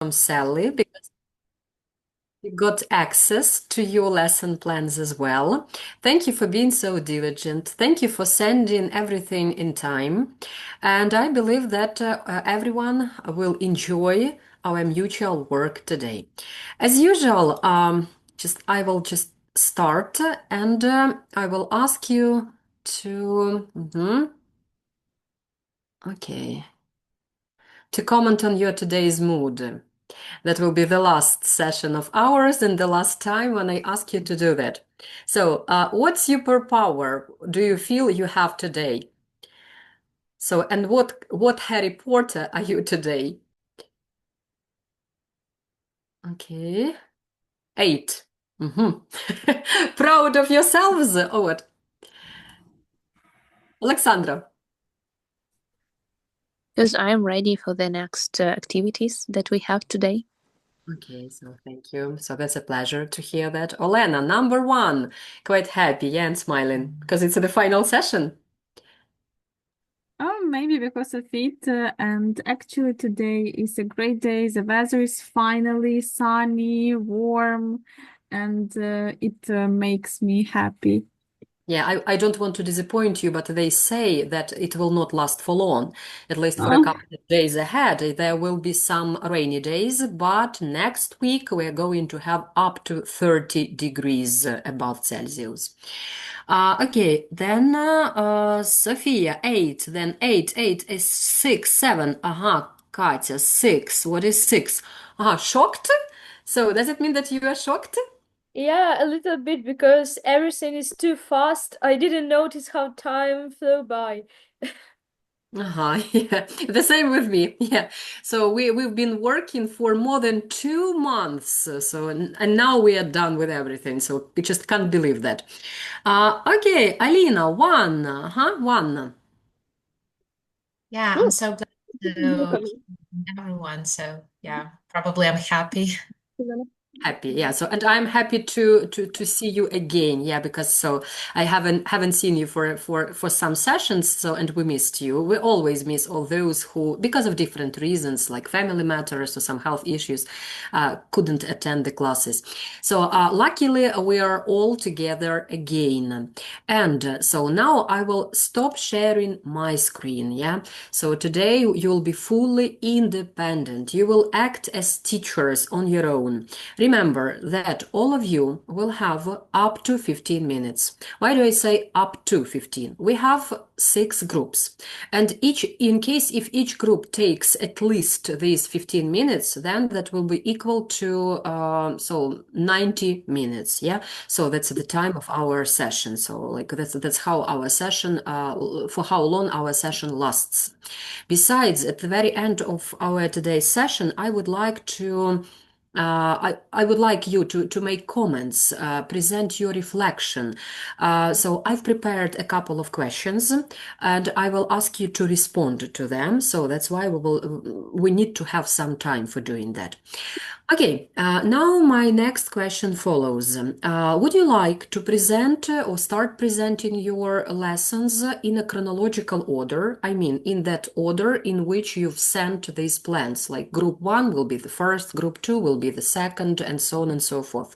from Sally because you got access to your lesson plans as well. Thank you for being so diligent. Thank you for sending everything in time. And I believe that everyone will enjoy our mutual work today. As usual, just I will just start and I will ask you to, okay, to comment on your today's mood. That will be the last session of ours and the last time when I ask you to do that. So, what superpower do you feel you have today? So, and what Harry Potter are you today? Okay, 8. Mhm. Proud of yourselves or what? Alexandra. Because I am ready for the next activities that we have today. Okay, so thank you. So that's a pleasure to hear that. Olena, number 1, quite happy, yeah, and smiling because it's the final session. Oh, maybe because of it. And actually, today is a great day. The weather is finally sunny, warm, and it makes me happy. Yeah, I don't want to disappoint you, but they say that it will not last for long, at least for a Oh, couple of days ahead. There will be some rainy days, but next week we're going to have up to 30 degrees above Celsius. Okay, then Sophia, 8, then 8 is 6, 7. Katya, 6. What is 6? Shocked? So does it mean that you are shocked? Yeah, a little bit because everything is too fast. I didn't notice how time flew by. Yeah, the same with me. Yeah. So we've been working for more than 2 months. So and now we are done with everything. So we just can't believe that. Okay, Alina, 1, huh? 1. Yeah, I'm Ooh, so glad look to at me. hear everyone. So yeah, probably I'm happy. Happy, yeah. So, and I'm happy to see you again, yeah, because so I haven't seen you for some sessions, so and we missed you. We always miss all those who, because of different reasons, like family matters or some health issues, couldn't attend the classes. So, luckily, we are all together again, and so now I will stop sharing my screen, yeah. So today you'll be fully independent. You will act as teachers on your own. Remember that all of you will have up to 15 minutes. Why do I say up to 15? We have 6 groups. And in case if each group takes at least these 15 minutes, then that will be equal to so 90 minutes. Yeah. So that's the time of our session. So like that's how our session for how long our session lasts. Besides, at the very end of our today's session, I would like to I would like you to make comments, present your reflection. So I've prepared a couple of questions and I will ask you to respond to them. So that's why we need to have some time for doing that. Okay, now my next question follows. Would you like to present or start presenting your lessons in a chronological order? I mean, in that order in which you've sent these plans, like group 1 will be the first, group 2 will be the second, and so on and so forth.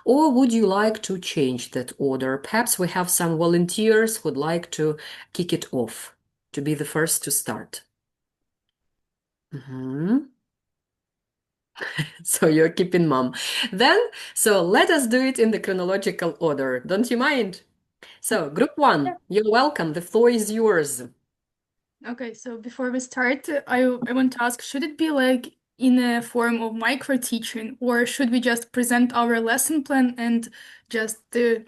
Or would you like to change that order? Perhaps we have some volunteers who'd like to kick it off, to be the first to start. Mhm. So you're keeping mum. Then, so let us do it in the chronological order. Don't you mind? So, group 1, Yeah. you're welcome. The floor is yours. Okay, so before we start, I want to ask, should it be like in a form of micro teaching, or should we just present our lesson plan and just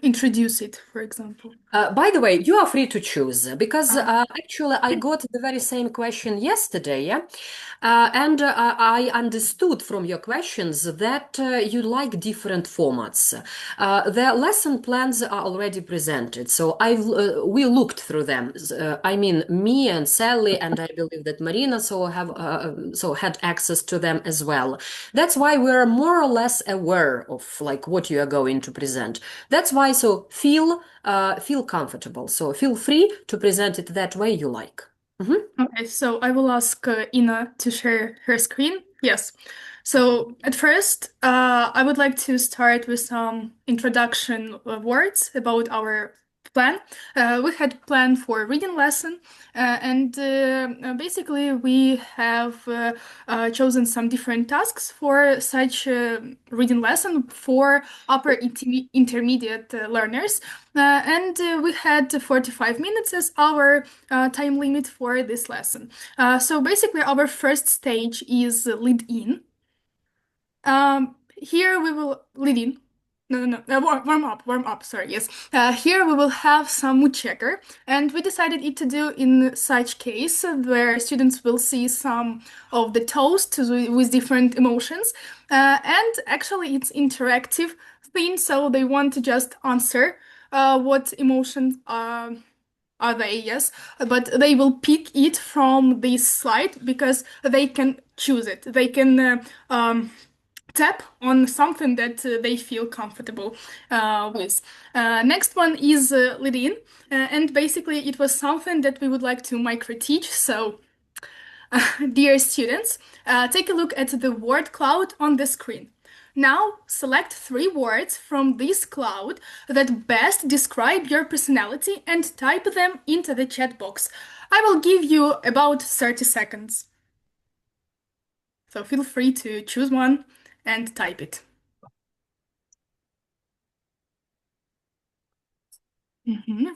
introduce it, for example? By the way, you are free to choose because Uh, actually I got the very same question yesterday, yeah? And I understood from your questions that you like different formats. The lesson plans are already presented, so we looked through them. I mean, me and Sally, and I believe that Marina so had access to them as well. That's why we're more or less aware of like what you are going to present. That's why so feel comfortable. So feel free to present it that way you like. Mhm. okay, so I will ask Ina to share her screen. Yes. So at first, I would like to start with some introduction words about our plan. We had planned for reading lesson, and basically we have chosen some different tasks for such reading lesson for upper intermediate learners. And we had 45 minutes as our time limit for this lesson. So basically, our first stage is lead in. Here we will lead in. No, warm up, sorry, yes. Here we will have some mood checker, and we decided it to do in such case where students will see some of the toasts with different emotions. And actually it's interactive thing, so they want to just answer what emotions are they, yes, but they will pick it from this slide because they can choose it. They can tap on something that they feel comfortable with. Next one is lead in, and basically it was something that we would like to micro teach. So, dear students, take a look at the word cloud on the screen. Now, select 3 words from this cloud that best describe your personality and type them into the chat box. I will give you about 30 seconds. So feel free to choose one and type it.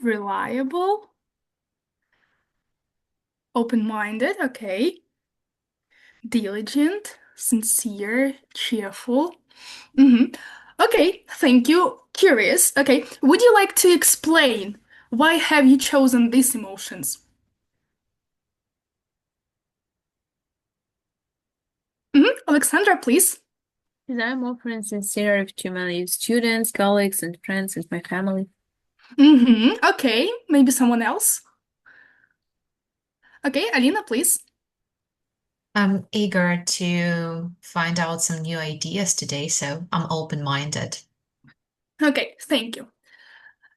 Reliable, open-minded, okay. Diligent, sincere, cheerful. Okay, thank you. Curious. Okay, would you like to explain why have you chosen these emotions? Alexandra, please. Because I'm offering sincere to my students, colleagues, and friends, and my family. Okay, maybe someone else. Okay, Alina, please. I'm eager to find out some new ideas today, so I'm open-minded. Okay, thank you.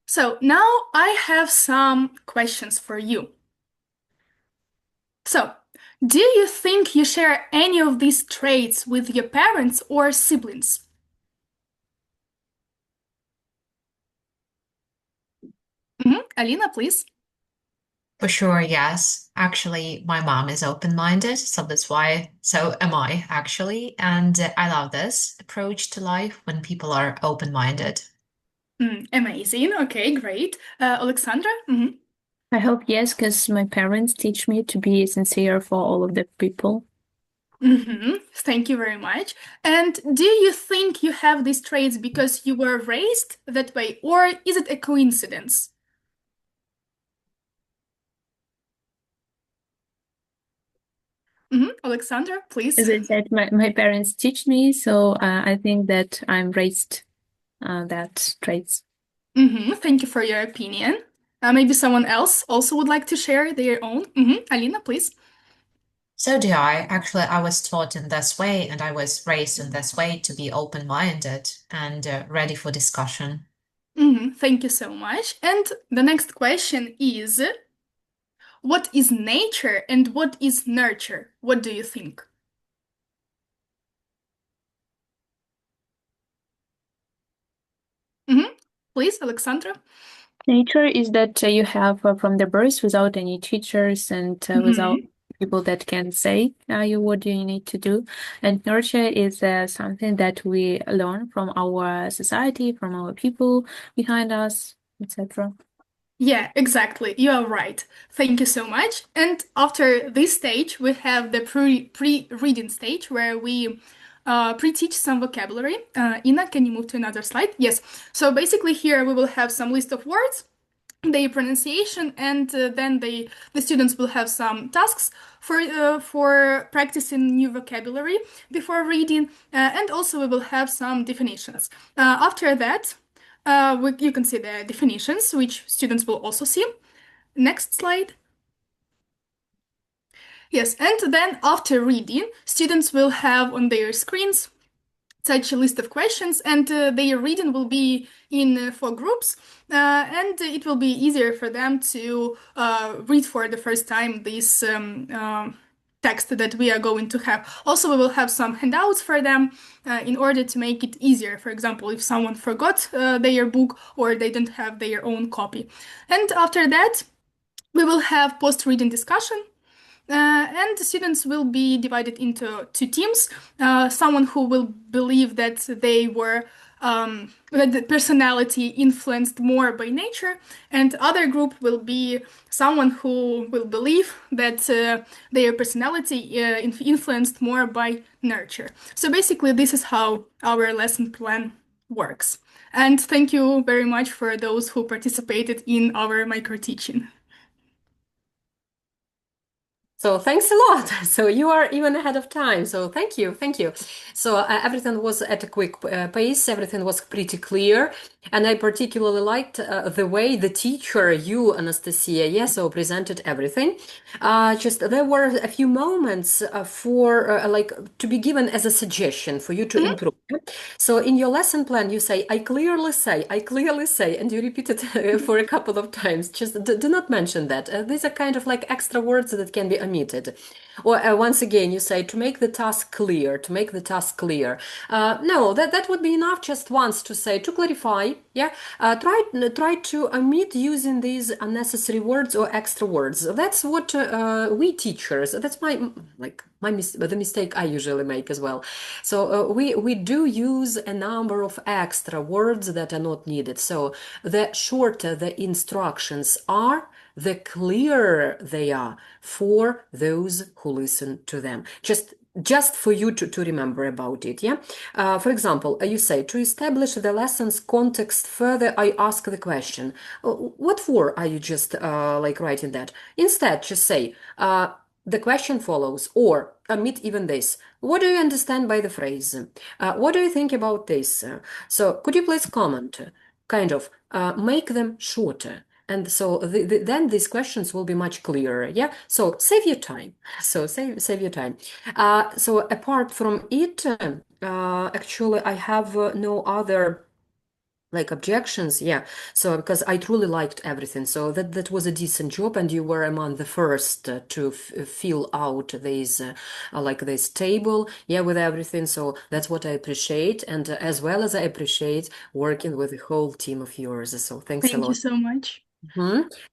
So now I have some questions for you. So, do you think you share any of these traits with your parents or siblings? Alina, please. For sure, yes. Actually, my mom is open-minded, so that's why, so am I actually. And I love this approach to life when people are open-minded. Amazing. Okay, great. Alexandra? I hope yes, because my parents teach me to be sincere for all of the people. Thank you very much. And do you think you have these traits because you were raised that way, or is it a coincidence? Alexandra, please. As I said, my parents teach me, so I think that I'm raised that traits. Thank you for your opinion. Maybe someone else also would like to share their own. Alina, please. So do I. Actually, I was taught in this way and I was raised in this way to be open-minded and ready for discussion. Thank you so much. And the next question is, what is nature and what is nurture? What do you think? Please, Alexandra. Nature is that you have from the birth without any teachers and without people that can say you what you need to do. And nurture is something that we learn from our society, from our people behind us, etc. Yeah, exactly. You are right. Thank you so much. And after this stage, we have the pre-reading stage where we pre-teach some vocabulary. Ina, can you move to another slide? Yes. So basically here we will have some list of words, their pronunciation, and then the students will have some tasks for practicing new vocabulary before reading, and also we will have some definitions. After that, you can see the definitions, which students will also see. Next slide. Yes, and then after reading, students will have on their screens such a list of questions, and their reading will be in 4 groups, and it will be easier for them to read for the first time these text that we are going to have. Also, we will have some handouts for them in order to make it easier. For example, if someone forgot their book or they don't have their own copy. And after that, we will have post-reading discussion. And the students will be divided into two teams. Someone who will believe that they were that the personality influenced more by nature, and other group will be someone who will believe that their personality influenced more by nurture. So basically, this is how our lesson plan works. And thank you very much for those who participated in our micro teaching. So thanks a lot. So you are even ahead of time. So thank you, thank you. So everything was at a quick pace. Everything was pretty clear, and I particularly liked the way the teacher, you, Anastasia, yes, so presented everything. Just there were a few moments for like to be given as a suggestion for you to improve. So in your lesson plan, you say, I clearly say, and you repeat it for a couple of times. Just do not mention that. These are kind of like extra words that can be omitted. Or once again, you say to make the task clear, to make the task clear. No, that would be enough just once to say, to clarify, yeah. Try to omit using these unnecessary words or extra words. That's what we teachers, that's the mistake I usually make as well. So we do use a number of extra words that are not needed. So the shorter the instructions are, the clearer they are for those who listen to them. Just for you to remember about it, yeah? For example, you say, to establish the lesson's context further, I ask the question, what for are you just like writing that? Instead, just say, the question follows, or omit even this. What do you understand by the phrase? What do you think about this? So could you please comment? Kind of make them shorter. And so then these questions will be much clearer. Yeah. So save your time. So save your time. So apart from it, actually, I have no other like objections. Yeah. So because I truly liked everything. So that was a decent job, and you were among the first to fill out this like this table. Yeah, with everything. So that's what I appreciate, and as well as I appreciate working with the whole team of yours. So thanks a Thank you lot. so much.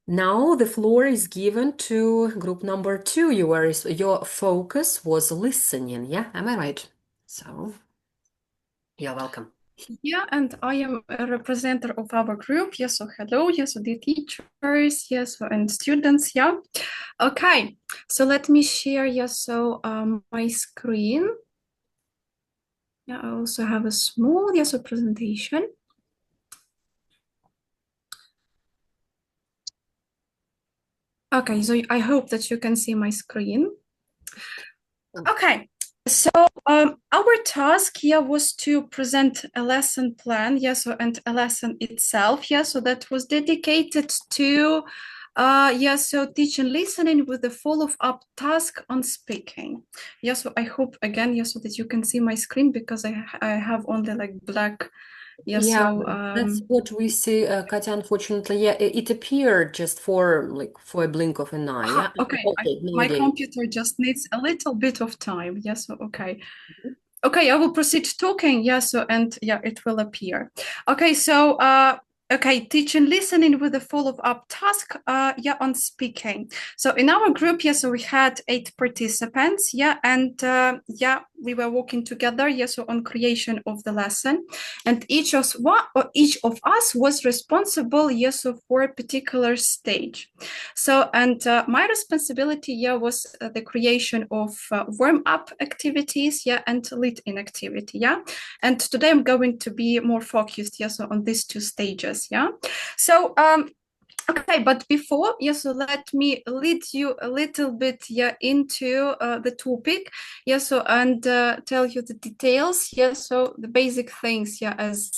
Now the floor is given to group number 2. Your focus was listening. Yeah, am I right? So you're welcome. Yeah, and I am a representative of our group. Yes, so hello. Yes, so the teachers. Yes, so, and students. Yeah. Okay. So let me share. Yes, so my screen. Yeah, I also have a small yes so presentation. Okay, so I hope that you can see my screen. Okay, so our task here was to present a lesson plan, yes, so, and a lesson itself, yes, so that was dedicated to so teach and listening with the follow-up task on speaking. Yes, so I hope again, yes, so that you can see my screen because I have only like black. Yeah, so that's what we see, Katya, unfortunately. Yeah, it appeared just for a blink of an eye. Yeah. Okay, my computer just needs a little bit of time. Yes, so okay. Okay, I will proceed talking. Yes, so and yeah, it will appear. Okay, so okay, teach and listening with a follow-up task, on speaking. So in our group, so we had 8 participants, and we were working together, so on creation of the lesson, and each of us was responsible, so for a particular stage. So, and my responsibility, was the creation of warm-up activities, and lead-in activity, and today I'm going to be more focused, so on these 2 stages. So okay, but before, so let me lead you a little bit into the topic, so and tell you the details, so the basic things, as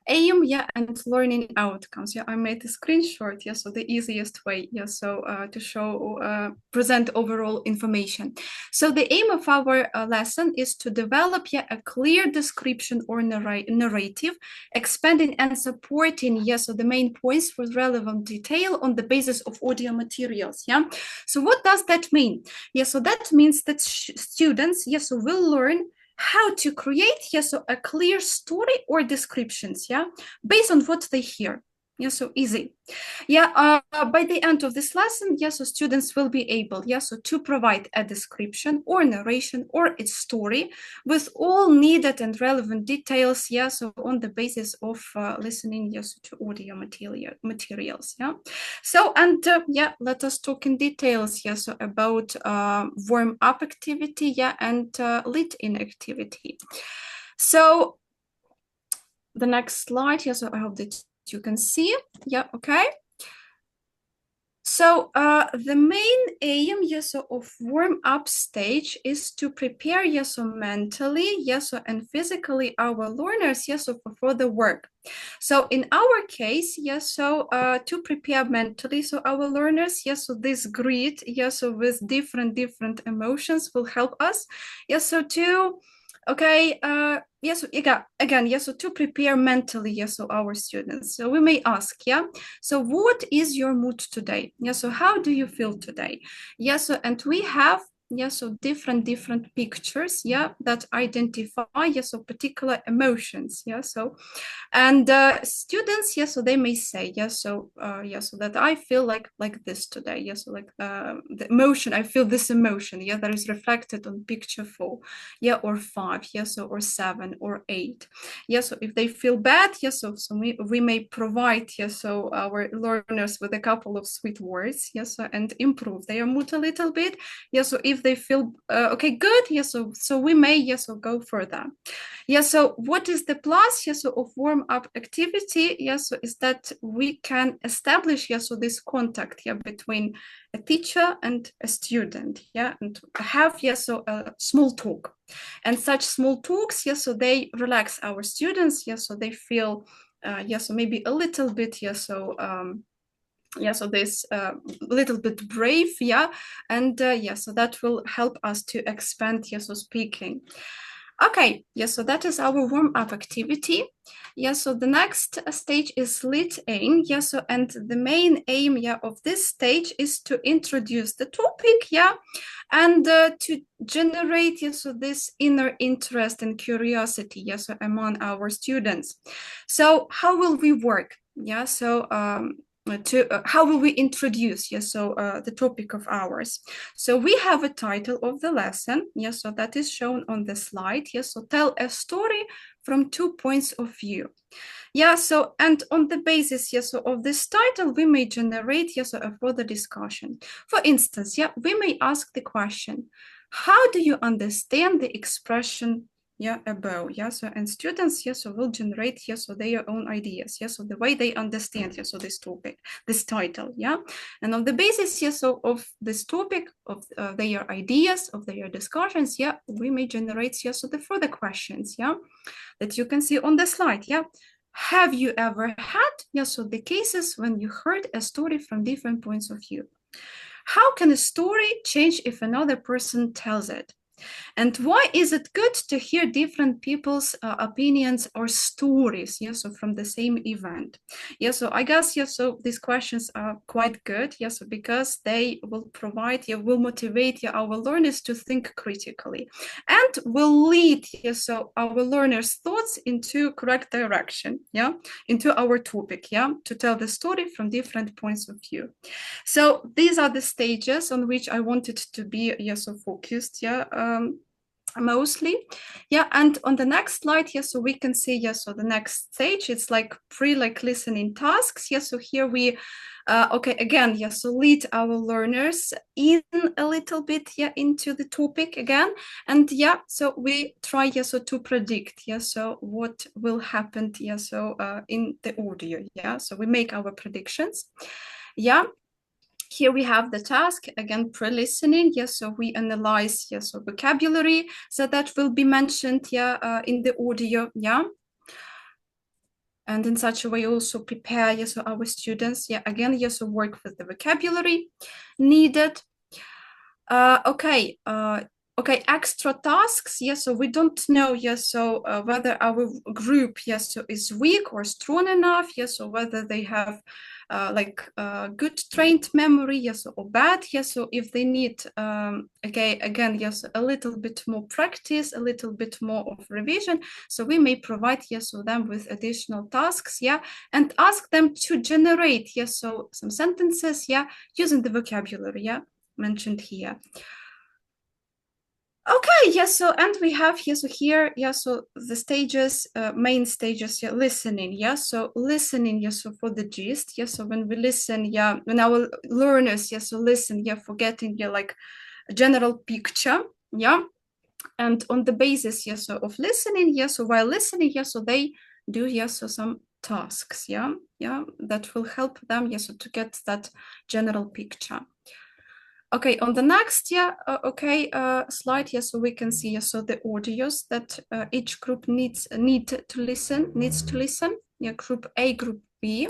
aim, yeah, and learning outcomes. Yeah, I made a screenshot, yeah, so the easiest way, yeah, so to show, present overall information. So the aim of our lesson is to develop, yeah, a clear description or narrative, expanding and supporting, yeah, so the main points with relevant detail on the basis of audio materials, yeah. So what does that mean? Yeah, so that means that students, yes, so will learn how to create, yes, so a clear story or descriptions, yeah, based on what they hear. Yeah, so easy. Yeah, by the end of this lesson, yes, so students will be able, yes, so to provide a description or narration or its story with all needed and relevant details, yes, so on the basis of listening, yes, to audio materials, yeah. So, and yeah, let us talk in details, yes, so about warm-up activity, yeah, and lead-in activity. So, the next slide, yes, so I hope that you can see, yeah, okay. So the main aim, yes, of warm-up stage is to prepare, yes, mentally, yes, and physically our learners, yes, for the work. So in our case, yes, so to prepare mentally, so our learners, yes, so this grid, yes, so with different emotions will help us, yes, so to, okay, yes, again, yes, so to prepare mentally, yes, so our students. So we may ask, yeah, so what is your mood today? Yeah, so how do you feel today? Yeah, so and we have, yeah, so different pictures, yeah, that identify, yes, so particular emotions, yeah, so and students, yes, so they may say, yes, so so that I feel like this today, yes, so like the emotion, I feel this emotion, yeah, that is reflected on picture 4, yeah, or 5, yes, so or 7 or 8, yes, so if they feel bad, yes, so we may provide, yes, so our learners with a couple of sweet words, yes, so, and improve their mood a little bit, yes, so if they feel okay, good, yes, so we may, yes, so go further. Yeah, so what is the plus, yes, so of warm-up activity, yes, so is that we can establish, yes, so this contact, yeah, between a teacher and a student, yeah, and have, yes, so a small talk. And such small talks, yes, so they relax our students, yes, so they feel, yes, so maybe a little bit, yes, so yeah, so this little bit brave, yeah, and yeah, so that will help us to expand, yes, so speaking. Okay, yes, so that is our warm-up activity. Yes, so the next stage is lead-in. Yes, so and the main aim, yeah, of this stage is to introduce the topic, yeah, and to generate, yes, so this inner interest and curiosity, yes, so among our students. So how will we work? Yeah, so how will we introduce, yes, so the topic of ours? So we have a title of the lesson, yes, so that is shown on the slide, yes, so tell a story from 2 points of view. Yeah, so and on the basis, yes, so of this title, we may generate, yes, so a further discussion. For instance, yeah, we may ask the question, how do you understand the expression, yeah, above? Yeah, so and students, yes, so will generate, yes, so their own ideas, yes, so the way they understand, yes, so this topic, this title, yeah, and on the basis, yes, so of this topic, of their ideas, of their discussions, yeah, we may generate, yes, so the further questions, yeah, that you can see on the slide, yeah. Have you ever had, yes, so the cases when you heard a story from different points of view? How can a story change if another person tells it? And why is it good to hear different people's opinions or stories, yes, so from the same event? Yes, so I guess, yes, so these questions are quite good, yes, so because they will provide, yeah, will motivate, yeah, our learners to think critically and will lead, yes, so our learners' thoughts into correct direction, yeah, into our topic, yeah, to tell the story from different points of view. So these are the stages on which I wanted to be, yes, so focused, yeah, mostly, yeah. And on the next slide, yes, so we can see, yes, so the next stage, it's like listening tasks, yes, so here we okay, again, yes, so lead our learners in a little bit, yeah, into the topic again, and yeah, so we try, yes, so to predict, yes, so what will happen, yes, so in the audio, yeah, so we make our predictions, yeah. Here we have the task, again, pre-listening, yes, so we analyze, yes, so vocabulary, so that will be mentioned, yeah, in the audio, yeah. and in such a way also prepare, yes, so our students, yeah, again, yes, so work with the vocabulary needed. Okay, extra tasks, yes, so we don't know, yes, so whether our group, yes, so is weak or strong enough, yes, so whether they have good trained memory, yes, or bad, yes, so if they need, okay, again, yes, a little bit more practice, a little bit more of revision, so we may provide, yes, so them with additional tasks, yeah, and ask them to generate, yes, so some sentences, yeah, using the vocabulary, yeah, mentioned here. Okay, yes, so and we have here, so here, yes, so the stages, main stages, yeah, listening, yeah, so listening, yes, so for the gist, yes, so when we listen, yeah, when our learners, yes, so listen, yeah, for getting, yeah, like a general picture, yeah, and on the basis, yes, so of listening, yes, so while listening, yes, so they do, yes, so some tasks, yeah, that will help them, yes, so to get that general picture. Okay, on the next slide, so we can see so the audios that each group needs to listen. Yeah, group A, group B.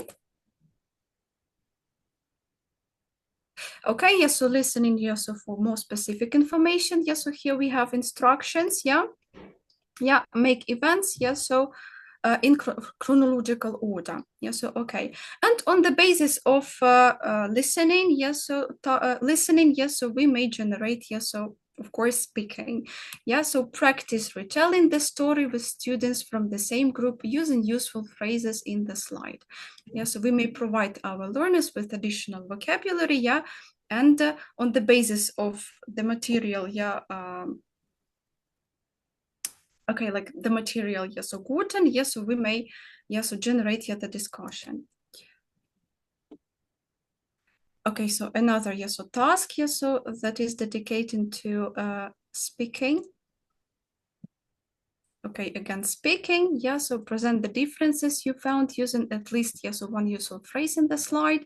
Okay, yes, so listening, yes, so for more specific information, yes, so here we have instructions, yeah, make events, yes, so in chronological order. Yes, so okay. And on the basis of listening, yes, so listening, yes, so we may generate, yes, so of course speaking. Yeah, so practice retelling the story with students from the same group using useful phrases in the slide. Yeah, so we may provide our learners with additional vocabulary, yeah, and on the basis of the material, yeah, okay, like the material, yes, so good, and yes, so we may, yes, so generate yet the discussion. Okay, so another, yes, so task, yes, so that is dedicated to speaking. Okay, again, speaking, yes, so present the differences you found using at least, yes, so one useful phrase in the slide.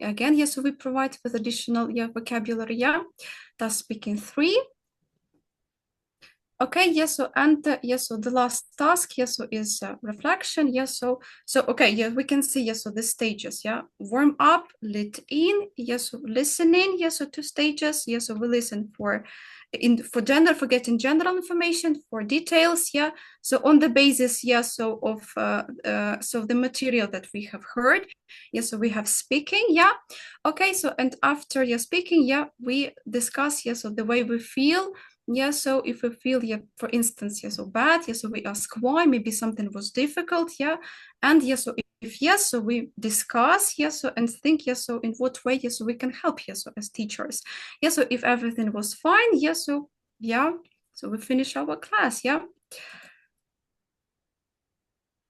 Again, yes, so we provide with additional, yeah, vocabulary, yeah. Task speaking 3. Okay, yes, so and yes, so the last task, yes, so is reflection, yes, so okay, yeah, we can see, yes, so the stages, yeah, warm up, let in, yes, so listening, yes, so 2 stages, yes, so we listen for getting general information, for details, yeah, so on the basis, yes, so of so the material that we have heard, yes, so we have speaking, yeah, okay, so and after speaking, yeah, we discuss, yes, so the way we feel. Yeah, so if we feel, yeah, for instance, so bad, so we ask why, maybe something was difficult, yeah, and so if yes, so we discuss, so and think, so in what way, so we can help, so as teachers, so if everything was fine, so yeah, so we finish our class, yeah.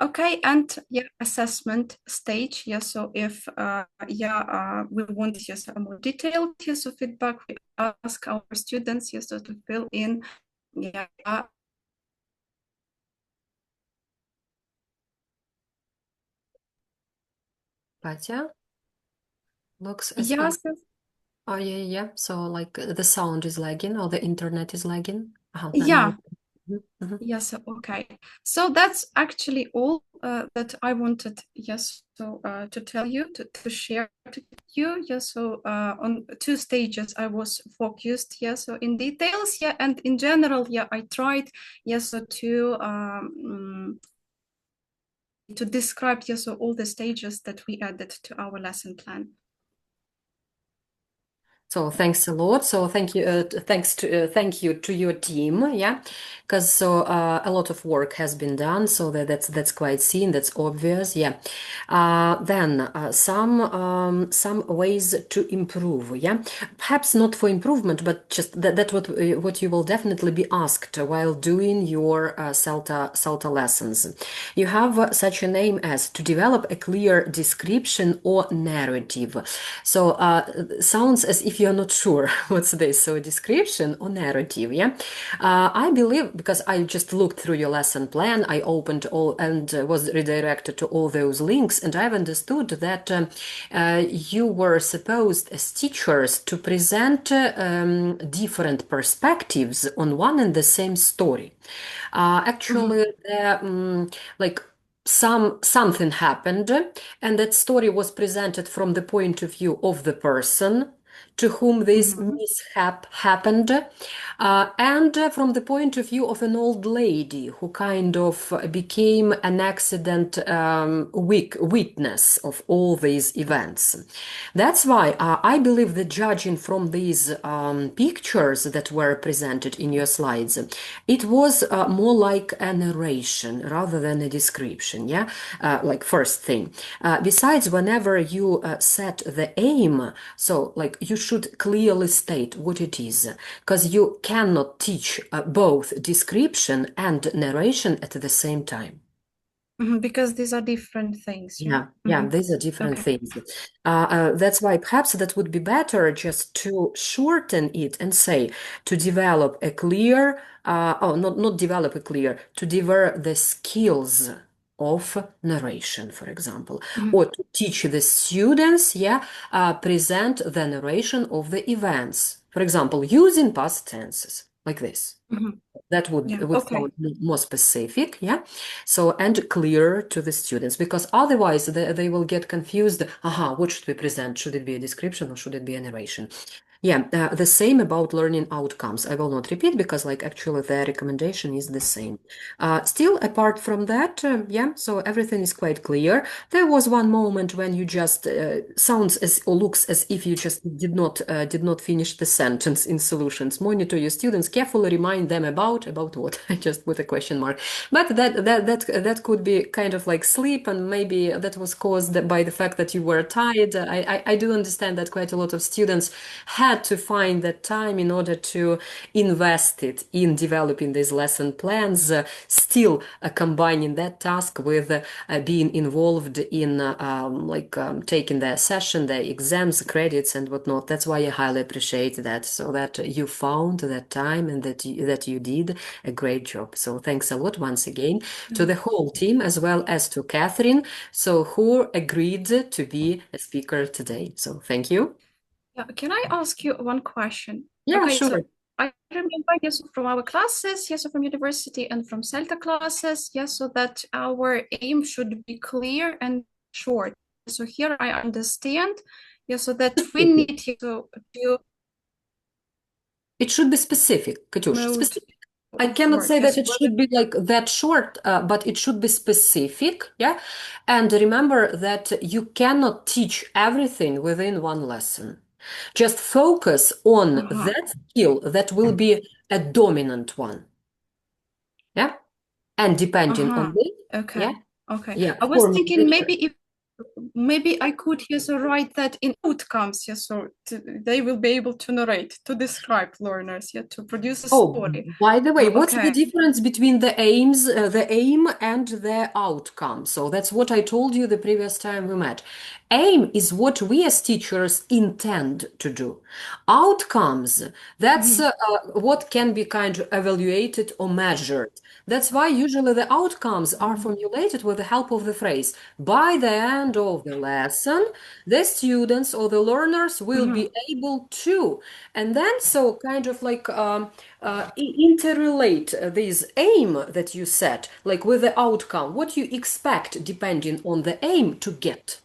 Okay, and assessment stage, so if we want a more detailed so feedback, we ask our students so to fill in Katya, looks as yes. Oh, yeah. So like the sound is lagging or the internet is lagging. Now Yeah. Mhm. Yes, okay. So that's actually all that I wanted, to tell you, to share to you. So on 2 stages I was focused, so in details, and in general, I tried, so to describe, so all the stages that we added to our lesson plan. So thanks a lot. So thank you, thank you to your team, because a lot of work has been done. So that's quite seen, that's obvious, Then some ways to improve, Perhaps not for improvement, but just that what you will definitely be asked while doing your CELTA lessons. You have such a name as to develop a clear description or narrative. So sounds as if you're not sure what's this. So description or narrative, I believe, because I just looked through your lesson plan, I opened all and was redirected to all those links, and I've understood that you were supposed as teachers to present different perspectives on one and the same story. Actually, like something happened, and that story was presented from the point of view of the person to whom this mishap happened, and from the point of view of an old lady who kind of became an accident witness of all these events. That's why I believe that judging from these pictures that were presented in your slides, it was more like a narration rather than a description, yeah? Like first thing. Besides, whenever you set the aim, so like you should clearly state what it is, because you cannot teach both description and narration at the same time. Because these are different things. Yeah, these are different things. That's why perhaps that would be better just to shorten it and say to develop a clear, not develop a clear, to develop the skills of narration, for example, or to teach the students, present the narration of the events. For example, using past tenses like this. That would sound more specific, yeah? So, and clearer to the students, because otherwise they will get confused. What should we present? Should it be a description or should it be a narration? Yeah, the same about learning outcomes. I will not repeat because like actually the recommendation is the same. Still, apart from that, so everything is quite clear. There was one moment when you just sounds as or looks as if you just did not finish the sentence in solutions. Monitor your students, carefully remind them about what? I just put a question mark. But that could be kind of like sleep, and maybe that was caused by the fact that you were tired. I do understand that quite a lot of students had to find that time in order to invest it in developing these lesson plans, still combining that task with being involved in taking the session, the exams, credits, and whatnot. That's why I highly appreciate that, so that you found that time and that you did a great job. So thanks a lot once again to the whole team, as well as to Catherine, so who agreed to be a speaker today. So thank you. Yeah, can I ask you one question? Yeah, Okay, sure. so I remember, yes, from our classes, yes, from university and from CELTA classes, yes, so that our aim should be clear and short. So here I understand, yes, so that we need to It should be specific, Katyush. mode Specific. I of cannot work, say yes, that it should be like that short, but it should be specific, yeah? And remember that you cannot teach everything within one lesson. Just focus on that skill that will be a dominant one, yeah? And depending on it, okay. yeah, I was thinking formulation. maybe I could yes write that in outcomes, yes, so they will be able to narrate, to describe learners, yeah, to produce a story. By the way, what's the Okay. difference between the aims, the aim and the outcome? So that's what I told you the previous time we met. Aim is what we as teachers intend to do. Outcomes, that's what can be kind of evaluated or measured. That's why usually the outcomes are formulated with the help of the phrase. By the end of the lesson, the students or the learners will be able to. And then so kind of like interrelate this aim that you set, like with the outcome, what you expect depending on the aim to get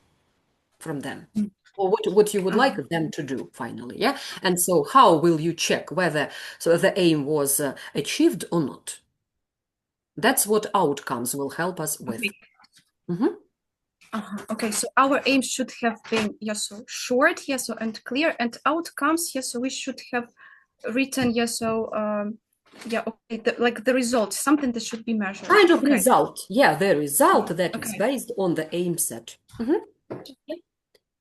from them. Or what you would like them to do finally, yeah? And so how will you check whether the aim was achieved or not? That's what outcomes will help us with. Okay, so our aim should have been so short, so and clear, and outcomes, so we should have written, so okay, like the result, something that should be measured. Kind of result, the result that is based on the aim set.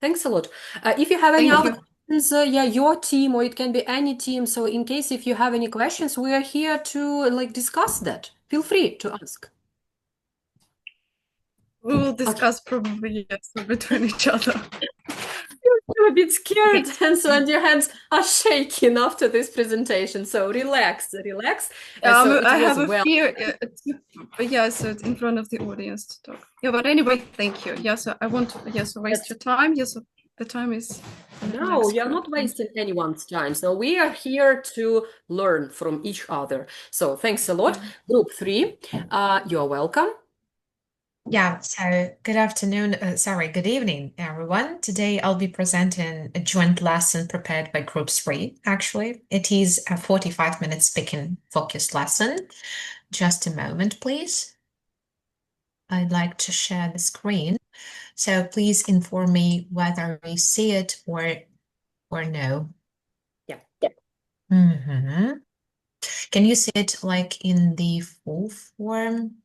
Thanks a lot. If you have any other questions, your team, or it can be any team. So in case if you have any questions, we are here to like discuss that. Feel free to ask. We will discuss probably between each other. You're a bit scared, and your hands are shaking after this presentation. So relax. I have a fear, so it's in front of the audience to talk. Yeah, but anyway, thank you. So I want to waste your time. So the time is. No, you're not wasting anyone's time. So we are here to learn from each other. So thanks a lot. Group 3, you're welcome. Yeah, so good afternoon, good evening, everyone. Today I'll be presenting a joint lesson prepared by Group 3, actually. It is a 45-minute speaking focused lesson. Just a moment, please. I'd like to share the screen. So please inform me whether you see it or no. Yeah. Mm-hmm. Can you see it like in the full form?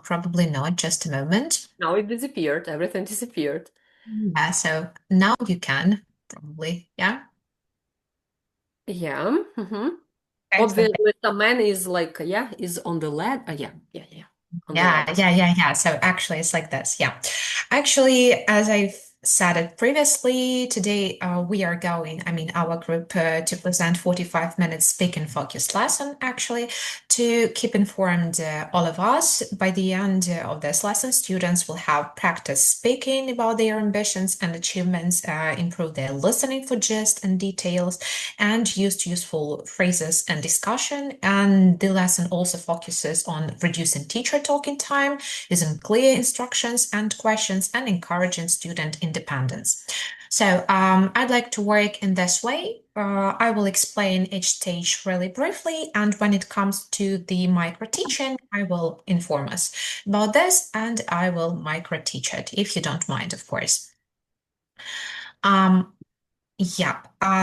Probably not. Just a moment. Now it disappeared. Everything disappeared. Yeah, so now you can probably, yeah. Yeah. Mm-hmm. Okay, so Obviously, the man is like, yeah, is on the led. Yeah. On the led. yeah. So actually, it's like this. Yeah. Actually, as I've said it previously, today we are going, our group, to present 45 minutes speaking focused lesson, actually, to keep informed all of us. By the end of this lesson, students will have practice speaking about their ambitions and achievements, improve their listening for gist and details, and used useful phrases and discussion. And the lesson also focuses on reducing teacher talking time, using clear instructions and questions, and encouraging student independence. So I'd like to work in this way. I will explain each stage really briefly, and when it comes to the micro teaching, I will inform us about this, and I will micro teach it, if you don't mind, of course. Yeah,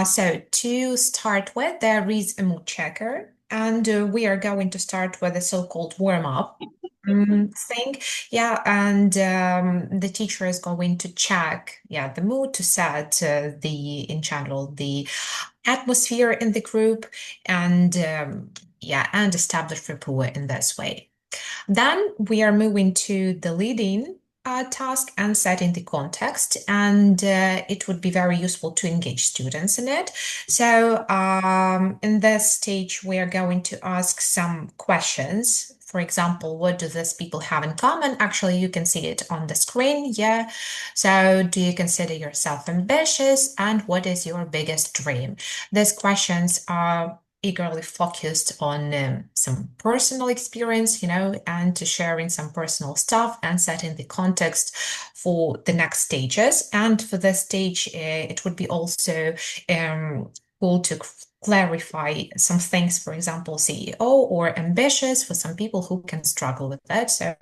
so to start with, there is a mood checker, and we are going to start with a so-called warm-up thing. Yeah, and the teacher is going to check, the mood to set in general, the atmosphere in the group, and and establish rapport in this way. Then we are moving to the leading task and setting the context, and it would be very useful to engage students in it. So in this stage, we are going to ask some questions. For example, what do these people have in common? Actually, you can see it on the screen. Yeah. So do you consider yourself ambitious? And what is your biggest dream? These questions are eagerly focused on some personal experience, and to sharing some personal stuff and setting the context for the next stages. And for this stage, it would be also cool to clarify some things, for example, CEO or ambitious for some people who can struggle with that. So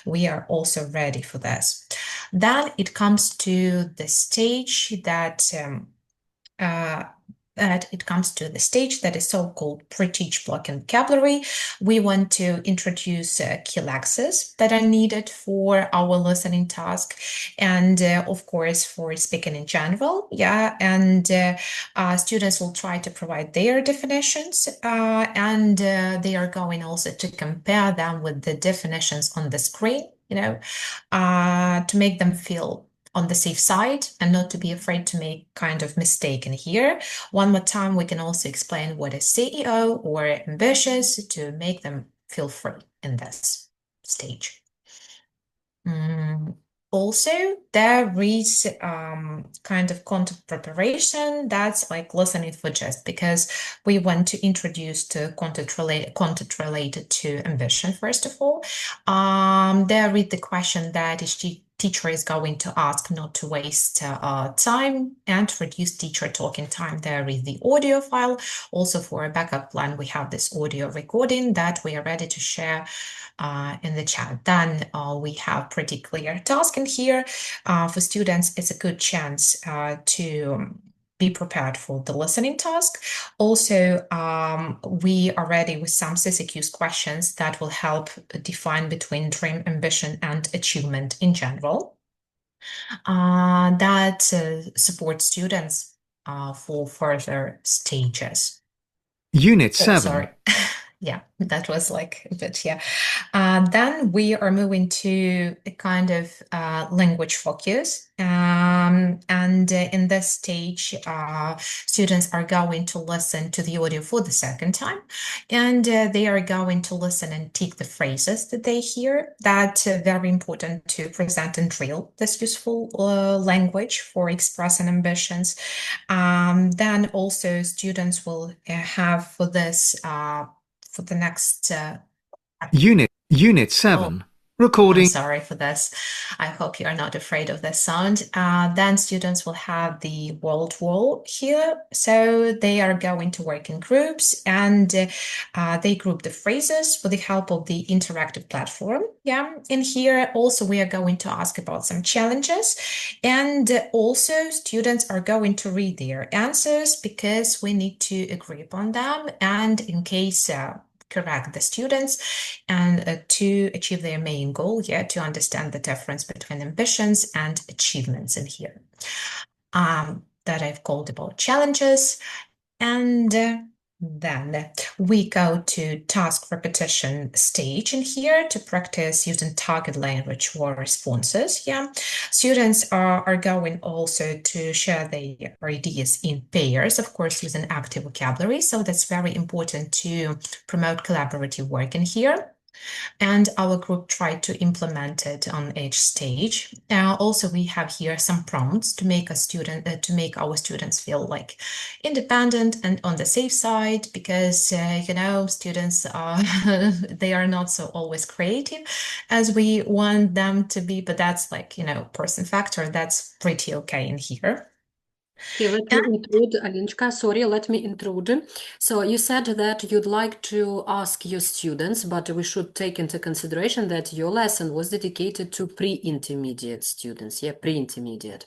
we are also ready for this. Then it comes to the stage that is so-called pre-teach block and vocabulary. We want to introduce key lexes that are needed for our listening task, and of course for speaking in general. Yeah, and students will try to provide their definitions, and they are going also to compare them with the definitions on the screen, to make them feel on the safe side and not to be afraid to make kind of mistake in here. One more time, we can also explain what is CEO or ambitious to make them feel free in this stage. Also, there is kind of content preparation that's like listening for gist, because we want to introduce the content related to ambition, first of all. There is the question that each teacher is going to ask, not to waste time and reduce teacher talking time. There is the audio file. Also, for a backup plan, we have this audio recording that we are ready to share in the chat. Then we have pretty clear task in here. For students, it's a good chance to be prepared for the listening task. Also, we are ready with some CCQs questions that will help define between dream, ambition, and achievement in general. That support students for further stages. Unit Oh, 7. sorry. Yeah, that was like a bit, yeah. Then we are moving to a kind of language focus. And in this stage, students are going to listen to the audio for the second time. And they are going to listen and tick the phrases that they hear. That's very important to present and drill this useful language for expressing ambitions. Then also students will have for this for the next Unit 7. Recording. Sorry for this. I hope you are not afraid of this sound. Then students will have the world wall here. So they are going to work in groups and they group the phrases with the help of the interactive platform. Yeah. In here also we are going to ask about some challenges, and also students are going to read their answers because we need to agree upon them, and in case correct the students and to achieve their main goal, to understand the difference between ambitions and achievements in here. That I've called about challenges. And then we go to task repetition stage in here to practice using target language or responses. Students are going also to share their ideas in pairs, of course, using active vocabulary. So that's very important to promote collaborative work in here. And our group tried to implement it on each stage. Also, we have here some prompts to make our students feel like independent and on the safe side, because students are they are not so always creative as we want them to be, but that's like person factor, that's pretty okay in here. Okay, let me intrude, Alinchka. Sorry, let me intrude. So you said that you'd like to ask your students, but we should take into consideration that your lesson was dedicated to pre-intermediate students. Yeah, pre-intermediate.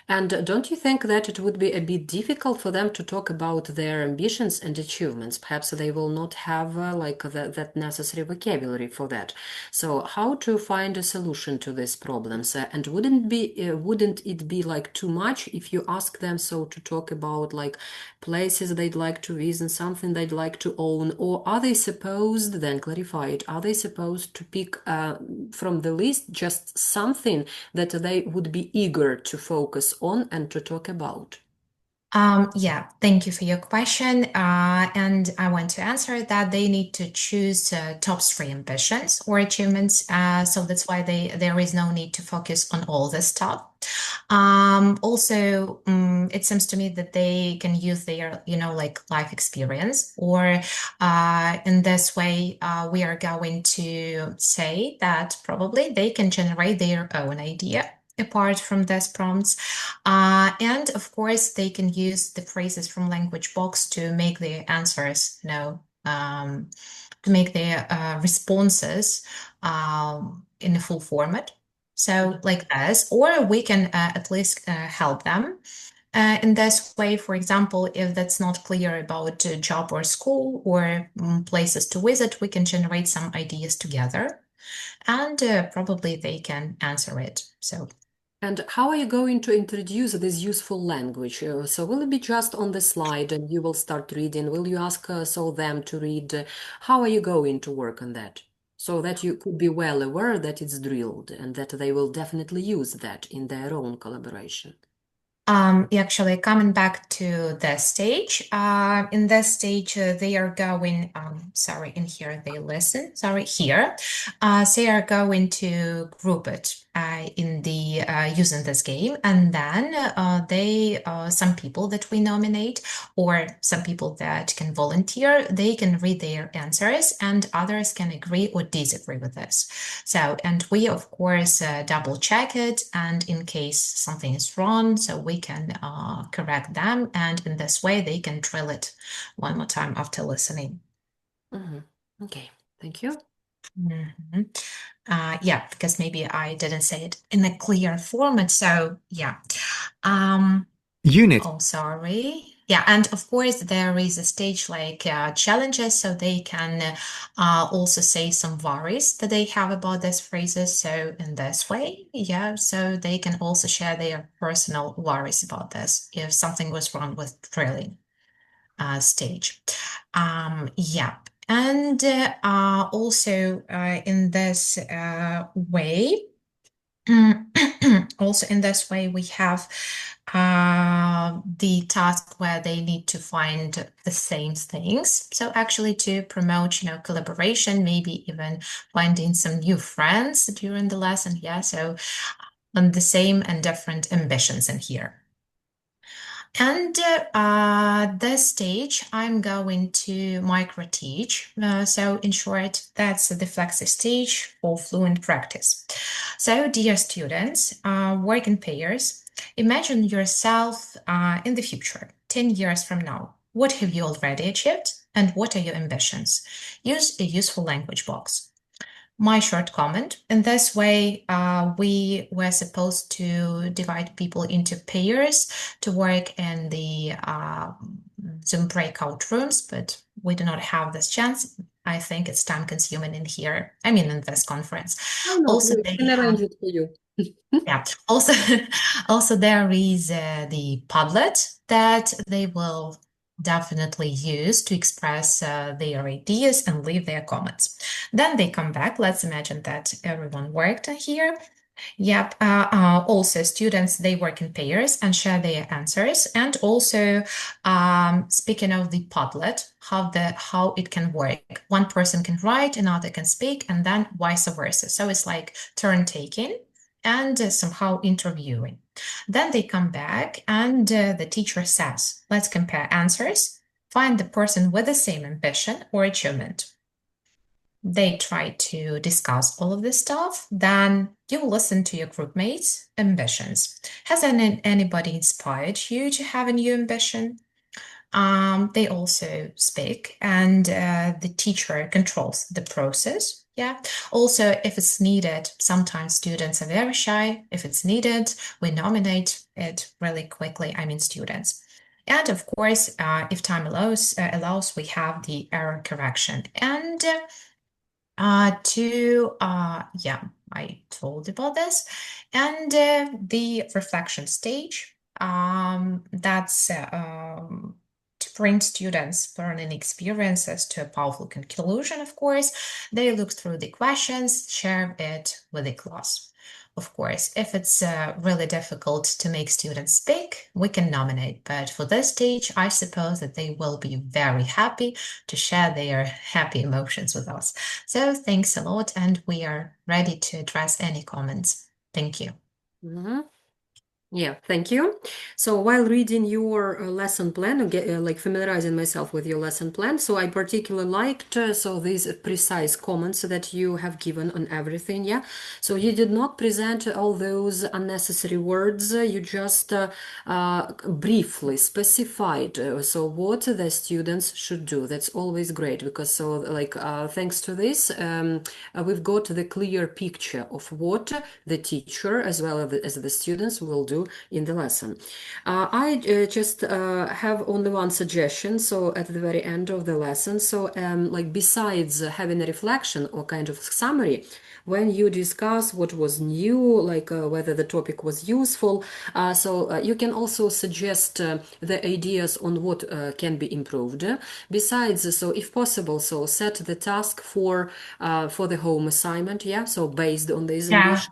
And don't you think that it would be a bit difficult for them to talk about their ambitions and achievements? Perhaps they will not have that necessary vocabulary for that. So how to find a solution to these problems? And wouldn't it be like too much if you ask them so to talk about like places they'd like to visit, something they'd like to own, or are they supposed, then clarify it, are they supposed to pick from the list just something that they would be eager to focus on and to talk about? Thank you for your question. And I want to answer that they need to choose top 3 ambitions or achievements. So that's why there is no need to focus on all this stuff. Also, it seems to me that they can use their, life experience, or in this way, we are going to say that probably they can generate their own idea apart from these prompts. And of course, they can use the phrases from language box to make their answers, to make their responses in a full format. So like this, or we can at least help them. In this way, for example, if that's not clear about a job or school or places to visit, we can generate some ideas together, and probably they can answer it. So. And how are you going to introduce this useful language? So will it be just on the slide and you will start reading? Will you ask them to read? How are you going to work on that? So that you could be well aware that it's drilled and that they will definitely use that in their own collaboration. Actually, coming back to the stage, in this stage, they are going, in here, they listen, here. They are going to group it in the using this game, and then some people that we nominate or some people that can volunteer, they can read their answers and others can agree or disagree with this. So, and we of course double check it, and in case something is wrong, so we can correct them, and in this way they can drill it one more time after listening. Okay, thank you. Because maybe I didn't say it in a clear format, so Unit. Oh, sorry. And of course there is a stage like challenges, so they can also say some worries that they have about these phrases. So in this way, so they can also share their personal worries about this if something was wrong with drilling stage. And also in this way, also in this way we have the task where they need to find the same things. So actually to promote, collaboration, maybe even finding some new friends during the lesson. So on the same and different ambitions in here. And this stage, I'm going to micro teach. So in short, that's the flexi stage for fluent practice. So dear students, work in pairs. Imagine yourself in the future, 10 years from now. What have you already achieved and what are your ambitions? Use a useful language box. My short comment. In this way, we were supposed to divide people into pairs to work in the Zoom breakout rooms, but we do not have this chance. I think it's time consuming in here. I mean, in this conference. Why not? Also, We they can have arrange it for you. yeah. Also, also there is the Padlet that they will definitely use to express their ideas and leave their comments. Then they come back. Let's imagine that everyone worked here. Yep. Also, students, they work in pairs and share their answers. And also, speaking of the Padlet, how it can work. One person can write, another can speak, and then vice versa. So it's like turn taking and somehow interviewing. Then they come back and the teacher says, let's compare answers, find the person with the same ambition or achievement. They try to discuss all of this stuff. Then you listen to your group mates' ambitions. Has anybody inspired you to have a new ambition? They also speak, and the teacher controls the process. Yeah. Also, if it's needed, sometimes students are very shy. If it's needed, we nominate it really quickly. I mean, students. And of course, if time allows, we have the error correction. And yeah, I told about this. And the reflection stage, that's to bring students' learning experiences to a powerful conclusion, of course. They look through the questions, share it with the class. Of course, if it's really difficult to make students speak, we can nominate. But for this stage, I suppose that they will be very happy to share their happy emotions with us. So thanks a lot, and we are ready to address any comments. Thank you. Yeah, thank you. So while reading your lesson plan, like familiarizing myself with your lesson plan, so I particularly liked so these precise comments that you have given on everything. Yeah, so you did not present all those unnecessary words. You just briefly specified so what the students should do. That's always great because so like thanks to this, we've got the clear picture of what the teacher as well as the students will do in the lesson. I just have only one suggestion. So at the very end of the lesson, so like besides having a reflection or kind of summary, when you discuss what was new, like whether the topic was useful, so you can also suggest the ideas on what can be improved. Besides, so if possible, so set the task for the home assignment. Yeah, so based on this ambition.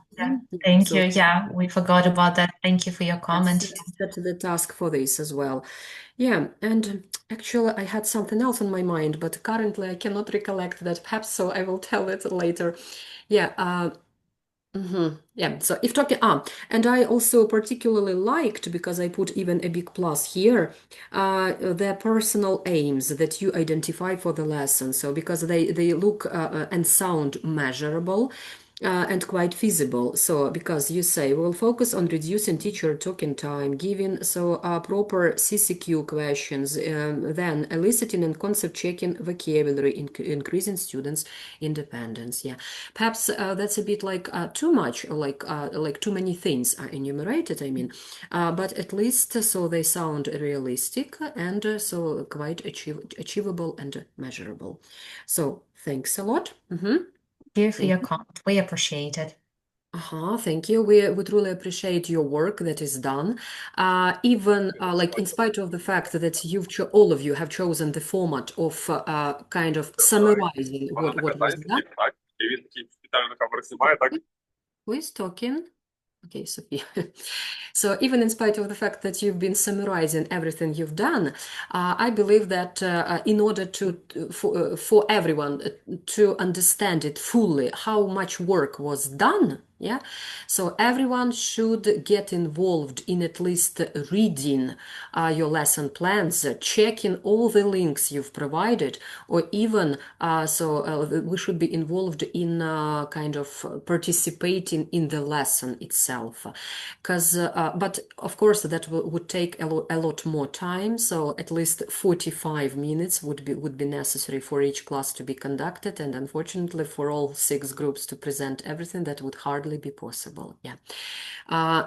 Thank So you. Yeah, we forgot about that. Thank you for your comment. set the task for this as well. Yeah, and actually I had something else on my mind, but currently I cannot recollect that perhaps, so I will tell it later. Yeah, yeah, so if talking, and I also particularly liked, because I put even a big plus here, the personal aims that you identify for the lesson. So because they look and sound measurable, and quite feasible. So because you say we'll focus on reducing teacher talking time, giving so proper CCQ questions, then eliciting and concept checking vocabulary, increasing students' independence. Yeah, perhaps that's a bit like too much, or like too many things are enumerated. I mean, but at least so they sound realistic and so quite achievable and measurable. So thanks a lot. Thank you for your comment. We appreciate it. Thank you. We truly appreciate your work that is done. Even like in spite of the fact that all of you have chosen the format of kind of summarizing what was done. Who is talking? Okay, Sophia. So even in spite of the fact that you've been summarizing everything you've done, I believe that in order for everyone to understand it fully, how much work was done, Yeah, so everyone should get involved in at least reading your lesson plans, checking all the links you've provided, or even we should be involved in kind of participating in the lesson itself. But of course that would take a lot more time. So at least 45 minutes would be necessary for each class to be conducted, and unfortunately for all 6 groups to present everything, that would hardly be possible. Yeah.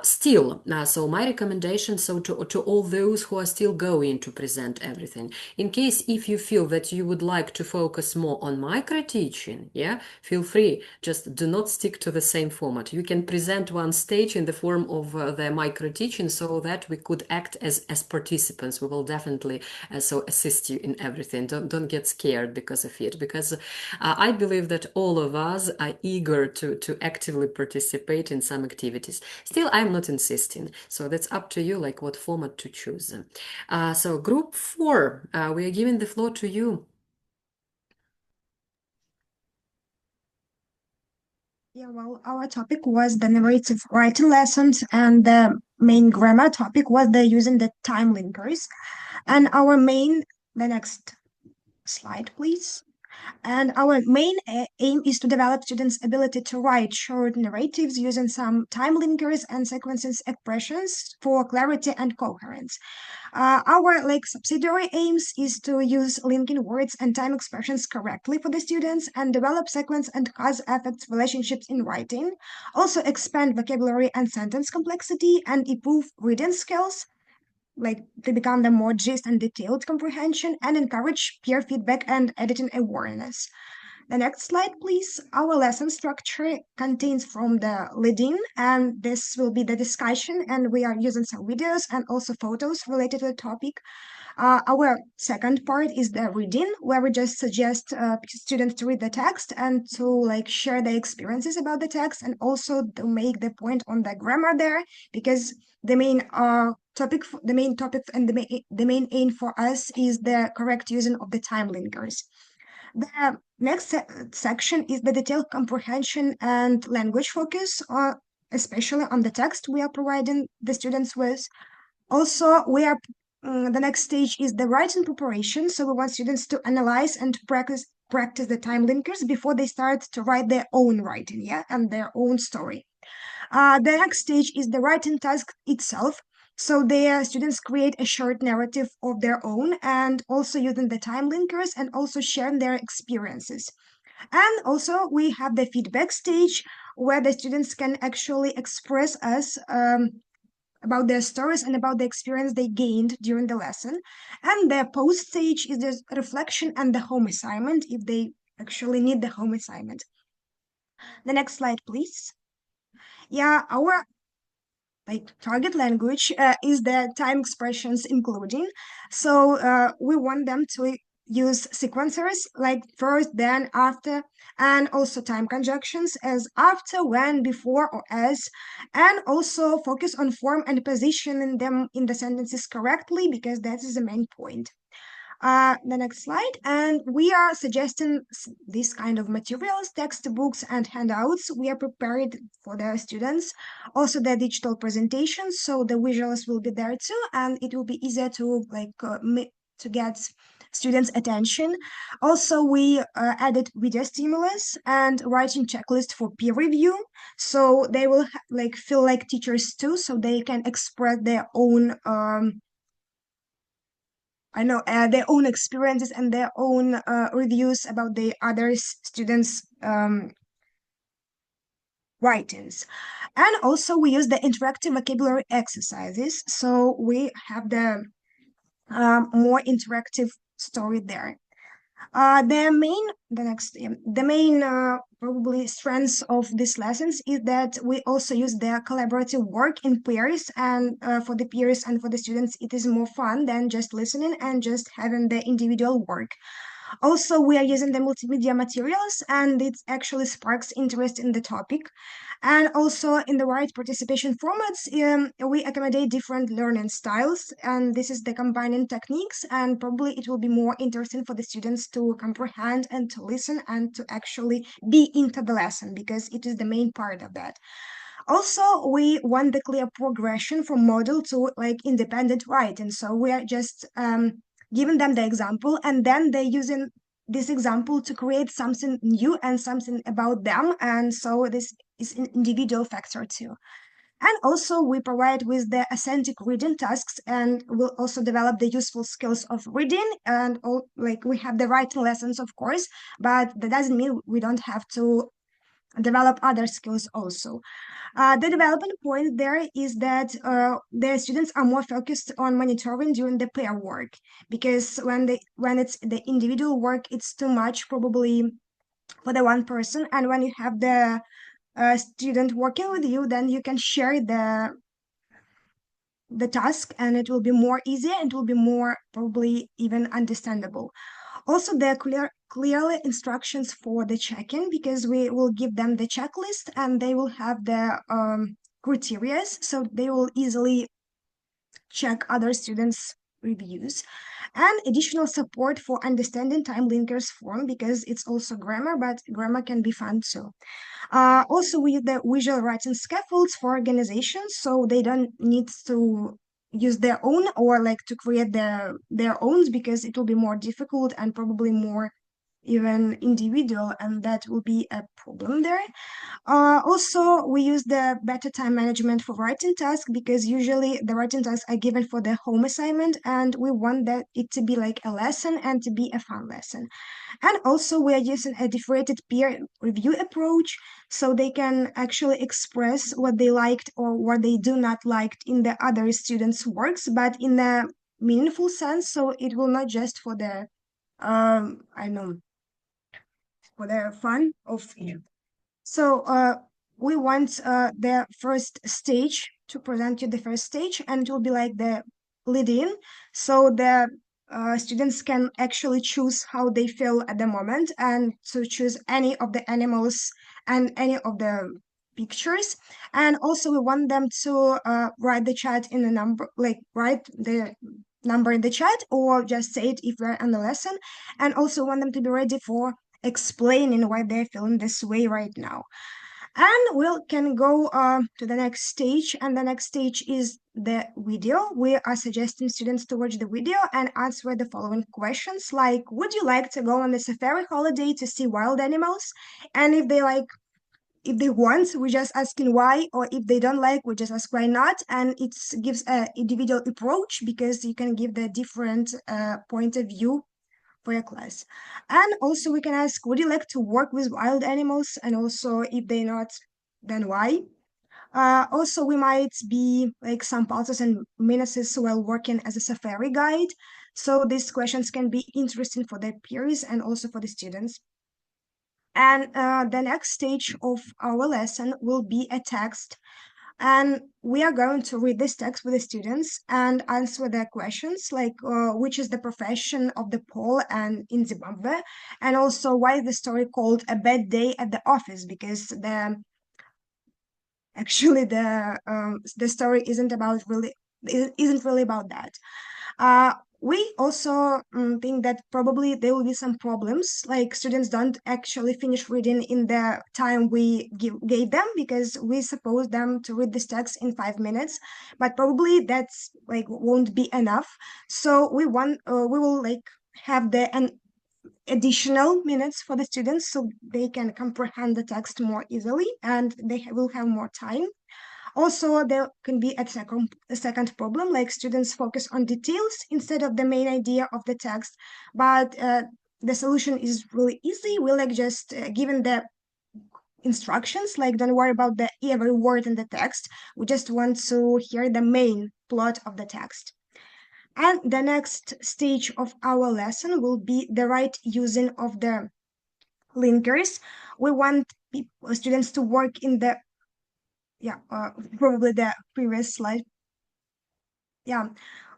So my recommendation, so to all those who are still going to present everything, in case if you feel that you would like to focus more on micro teaching, yeah, feel free. Just do not stick to the same format. You can present one stage in the form of the micro teaching, so that we could act as participants. We will definitely so assist you in everything. Don't get scared because of it, because I believe that all of us are eager to actively participate in some activities. Still, I'm not insisting, so that's up to you, like what format to choose. So group 4, we are giving the floor to you. Yeah, well, our topic was the narrative writing lessons, and the main grammar topic was the using the time linkers. And the next slide, please. And our main aim is to develop students' ability to write short narratives using some time linkers and sequences expressions for clarity and coherence. Our subsidiary aims is to use linking words and time expressions correctly for the students and develop sequence and cause effects relationships in writing, also expand vocabulary and sentence complexity, and improve reading skills to become the more gist and detailed comprehension, and encourage peer feedback and editing awareness. The next slide, please. Our lesson structure contains from the leading, and this will be the discussion, and we are using some videos and also photos related to the topic. Our second part is the reading, where we just suggest students to read the text and to share their experiences about the text, and also to make the point on the grammar there, because the main topic and the main aim for us is the correct using of the time linkers. The next section is the detailed comprehension and language focus, especially on the text we are providing the students with. Also, the next stage is the writing preparation. So we want students to analyze and practice the time linkers before they start to write their own writing, yeah, and their own story. The next stage is the writing task itself. So the students create a short narrative of their own, and also using the time linkers, and also sharing their experiences. And also we have the feedback stage, where the students can actually express us about their stories and about the experience they gained during the lesson. And the post stage is the reflection and the home assignment, if they actually need the home assignment. The next slide, please. Yeah, our target language is the time expressions including. So we want them to use sequencers like first, then, after, and also time conjunctions as after, when, before, or as, and also focus on form and positioning them in the sentences correctly, because that is the main point. The next slide, and we are suggesting this kind of materials, textbooks and handouts. We are prepared for the students, also the digital presentations, so the visuals will be there too, and it will be easier to to get students' attention. Also, we added video stimulus and writing checklist for peer review, so they will feel like teachers too, so they can express their own their own experiences and their own reviews about the other students' writings. And also we use the interactive vocabulary exercises, so we have the more interactive story there. The main probably strengths of these lessons is that we also use the collaborative work in pairs, and for the peers and for the students, it is more fun than just listening and just having the individual work. Also, we are using the multimedia materials, and it actually sparks interest in the topic. And also in the right participation formats, we accommodate different learning styles, and this is the combining techniques, and probably it will be more interesting for the students to comprehend and to listen and to actually be into the lesson, because it is the main part of that. Also, we want the clear progression from model to like independent writing. So we are just giving them the example, and then they're using this example to create something new and something about them. And so this is an individual factor too. And also we provide with the authentic reading tasks, and we'll also develop the useful skills of reading, and all, like we have the writing lessons, of course, but that doesn't mean we don't have to develop other skills also. The development point there is that the students are more focused on monitoring during the pair work, because when it's the individual work, it's too much probably for the one person, and when you have the student working with you, then you can share the task, and it will be more easy, and it will be more probably even understandable. Also, there are clearly instructions for the check-in, because we will give them the checklist, and they will have the criteria, so they will easily check other students' reviews. And additional support for understanding time linkers form, because it's also grammar, but grammar can be fun too. Also, we use the visual writing scaffolds for organizations, so they don't need to use their own or like to create their own, because it will be more difficult and probably more even individual, and that will be a problem there. Also, we use the better time management for writing tasks, because usually the writing tasks are given for the home assignment, and we want that it to be like a lesson and to be a fun lesson. And also we are using a differentiated peer review approach, so they can actually express what they liked or what they do not liked in the other students' works, but in a meaningful sense. So it will not just for the I don't know, for the fun of you. So we want the first stage to present you the first stage, and it will be like the lead in. So the students can actually choose how they feel at the moment, and to choose any of the animals and any of the pictures. And also we want them to write the chat in a number, like write the number in the chat, or just say it if we're on the lesson. And also want them to be ready for explaining why they're feeling this way right now. And we can go to the next stage, and the next stage is the video. We are suggesting students to watch the video and answer the following questions, like, would you like to go on a safari holiday to see wild animals? And if they want, we just asking why, or if they don't like, we just ask why not. And it gives a individual approach, because you can give the different point of view for your class. And also we can ask, would you like to work with wild animals? And also if they're not, then why? Also, we might be like some pulses and minuses while working as a safari guide. So these questions can be interesting for their peers and also for the students. And the next stage of our lesson will be a text, and we are going to read this text with the students and answer their questions, like which is the profession of the Pole and in Zimbabwe, and also why is the story called A Bad Day at the Office, because the story isn't really about that. We also think that probably there will be some problems, like students don't actually finish reading in the time we gave them, because we suppose them to read this text in 5 minutes, but probably that's like won't be enough. So we will like have an additional minutes for the students, so they can comprehend the text more easily and they will have more time. Also, there can be a second problem, like students focus on details instead of the main idea of the text. But the solution is really easy. We like just given the instructions, like don't worry about the every word in the text. We just want to hear the main plot of the text. And the next stage of our lesson will be the right using of the linkers. We want students to work in the probably the previous slide. yeah,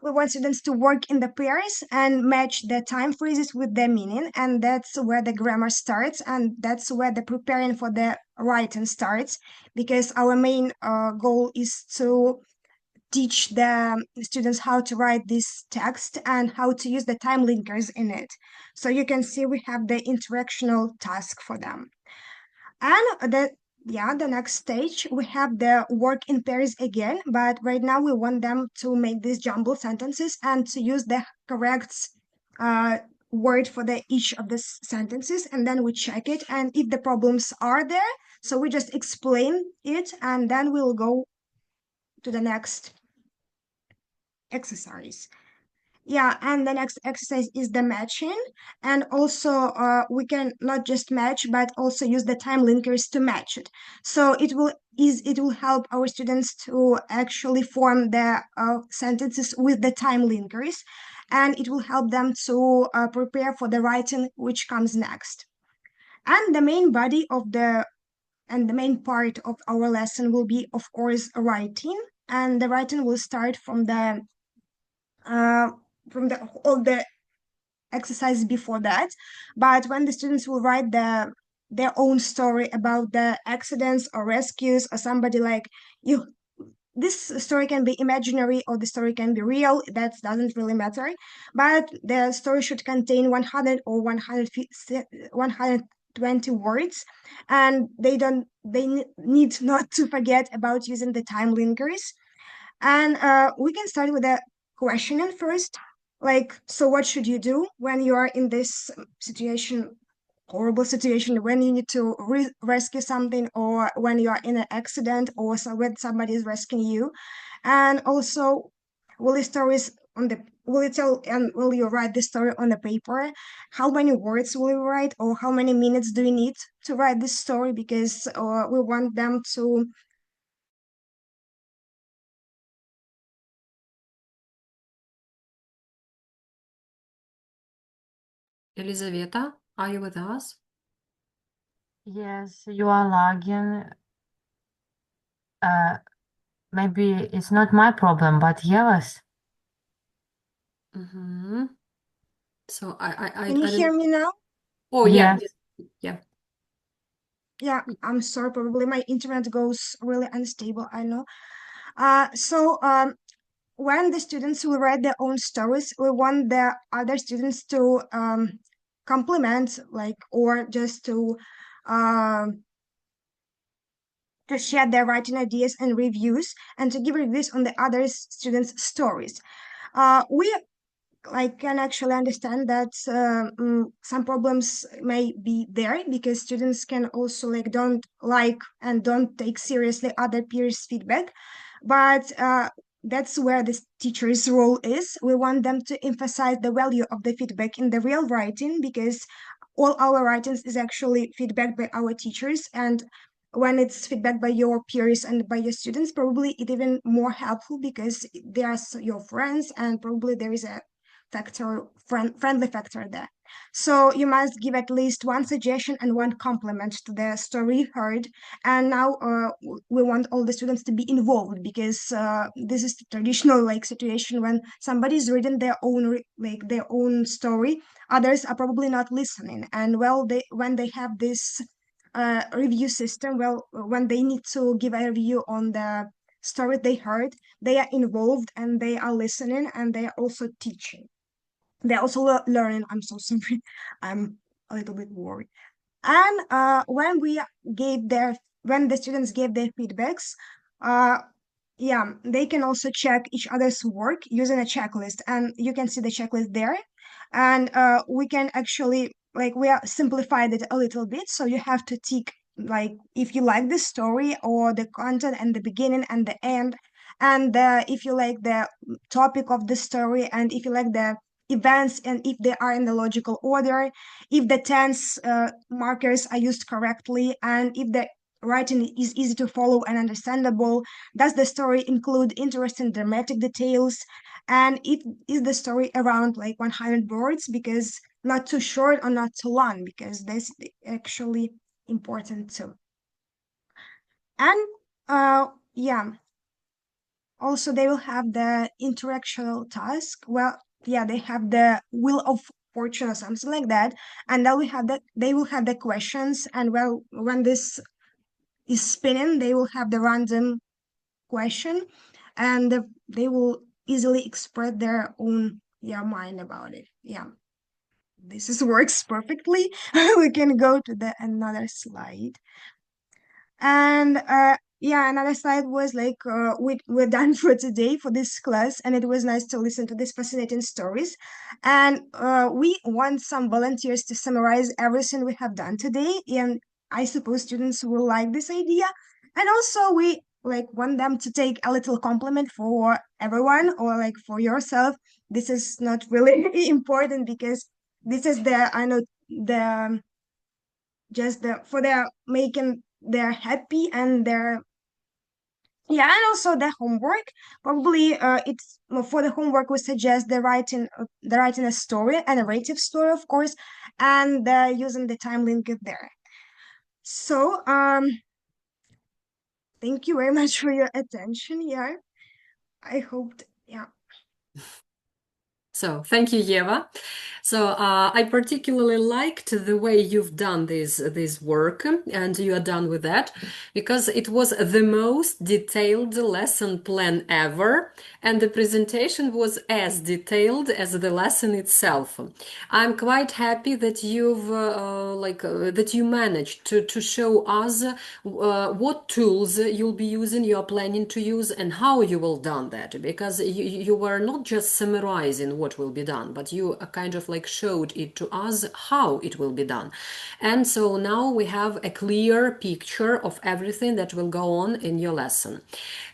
we want students to work in the pairs and match the time phrases with the meaning, and that's where the grammar starts, and that's where the preparing for the writing starts, because our main goal is to teach the students how to write this text and how to use the time linkers in it. So you can see we have the interactional task for them. And the next stage, we have the work in pairs again, but right now we want them to make these jumbled sentences and to use the correct uh, word for the each of these sentences, and then we check it. And if the problems are there, so we just explain it, and then we'll go to the next exercise. Yeah, and the next exercise is the matching. And also we can not just match, but also use the time linkers to match it. So it will help our students to actually form the sentences with the time linkers, and it will help them to prepare for the writing which comes next. And the main body of the main part of our lesson will be, of course, writing. And the writing will start uh, from the all the exercise before that. But when the students will write their own story about the accidents or rescues or somebody like you, this story can be imaginary or the story can be real, that doesn't really matter, but the story should contain 100 or 120 words, and they need not to forget about using the time linkers. And we can start with a questioning first. Like, so what should you do when you are in this situation, horrible situation, when you need to rescue something, or when you are in an accident, or so when somebody is rescuing you? And also, will you tell and will you write the story on the paper? How many words will you write, or how many minutes do you need to write this story? Because we want them to Elizaveta, are you with us? Yes, you are lagging. Maybe it's not my problem, but yes. Mm-hmm. So can you I hear don't. me now? Oh yeah, Yes. yeah. Yeah, I'm sorry, probably my internet goes really unstable, I know. So when the students will write their own stories, we want the other students to complement, like, or just to share their writing ideas and reviews, and to give reviews on the other students' stories. We can actually understand that some problems may be there, because students can also don't like and don't take seriously other peers' feedback. But that's where the teacher's role is. We want them to emphasize the value of the feedback in the real writing, because all our writings is actually feedback by our teachers. And when it's feedback by your peers and by your students, probably it even more helpful, because they are your friends, and probably there is a friendly factor there. So you must give at least one suggestion and one compliment to the story you heard. And now we want all the students to be involved, because this is the traditional situation when somebody is reading their own their own story, others are probably not listening. And when they have this review system, when they need to give a review on the story they heard, they are involved and they are listening, and they are also teaching. They're also learning. I'm so sorry. I'm a little bit worried. And when the students gave their feedbacks, uh, yeah, they can also check each other's work using a checklist, and you can see the checklist there. And we can actually we are simplified it a little bit, so you have to tick if you like the story or the content and the beginning and the end, and if you like the topic of the story, and if you like the events, and if they are in the logical order, if the tense markers are used correctly, and if the writing is easy to follow and understandable. Does the story include interesting dramatic details? And is the story around 100 words, because not too short or not too long, because that's actually important too. And yeah, Also, they will have the interactional task. Well, yeah, they have the Wheel of Fortune or something like that, and they will have the questions. And well, when this is spinning, they will have the random question, and they will easily express their own mind about it. Yeah, this is works perfectly. We can go to the another slide. And yeah, another slide was like we're done for today for this class, and it was nice to listen to these fascinating stories. And we want some volunteers to summarize everything we have done today, and I suppose students will like this idea. And also we like want them to take a little compliment for everyone or like for yourself. This is not really important because this is the I know the just the for their making they're happy and they're yeah, and also the homework probably it's well, for the homework we suggest the writing a story, a narrative story of course, and using the time link there. So thank you very much for your attention. Yeah, I hoped yeah. So thank you, Yeva. So I particularly liked the way you've done this work, and you are done with that, because it was the most detailed lesson plan ever, and the presentation was as detailed as the lesson itself. I'm quite happy that that you managed to show us what tools you'll be using, you're planning to use, and how you will done that, because you were not just summarizing what will be done, but you kind of like showed it to us how it will be done. And so now we have a clear picture of everything that will go on in your lesson.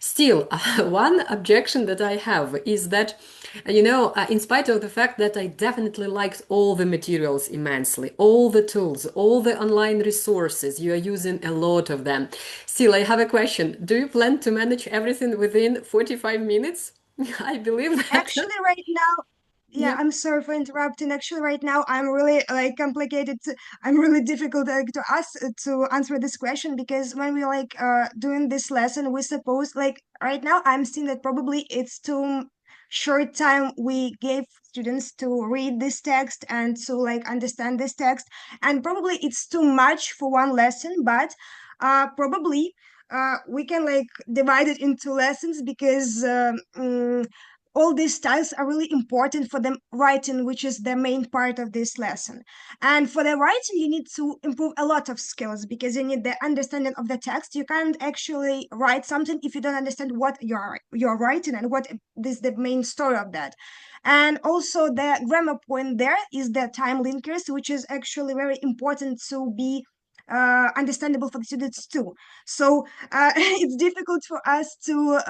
Still, one objection that I have is that, in spite of the fact that I definitely liked all the materials immensely, all the tools, all the online resources, you are using a lot of them. Still, I have a question. Do you plan to manage everything within 45 minutes? I believe that. Actually, right now, yeah, Yeah. I'm sorry for interrupting. Actually, right now, I'm really like complicated. I'm really difficult to ask to answer this question because when we like doing this lesson, we suppose like right now I'm seeing that probably it's too short time we gave students to read this text and to like understand this text, and probably it's too much for one lesson. But probably we can like divide it into lessons because all these styles are really important for the writing, which is the main part of this lesson. And for the writing, you need to improve a lot of skills because you need the understanding of the text. You can't actually write something if you don't understand what you're writing and what is the main story of that. And also the grammar point there is the time linkers, which is actually very important to be understandable for the students too. So it's difficult for us to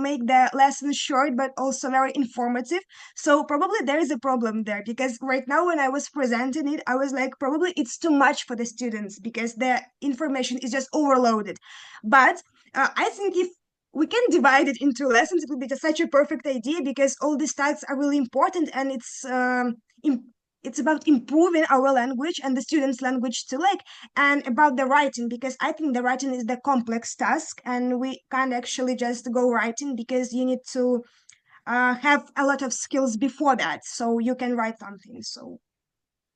make the lesson short, but also very informative. So probably there is a problem there because right now when I was presenting it, I was like, probably it's too much for the students because the information is just overloaded. But I think if we can divide it into lessons, it would be just such a perfect idea because all these tasks are really important and it's about improving our language and the students' language too. Like and about the writing because I think the writing is the complex task and we can't actually just go writing because you need to have a lot of skills before that so you can write something. So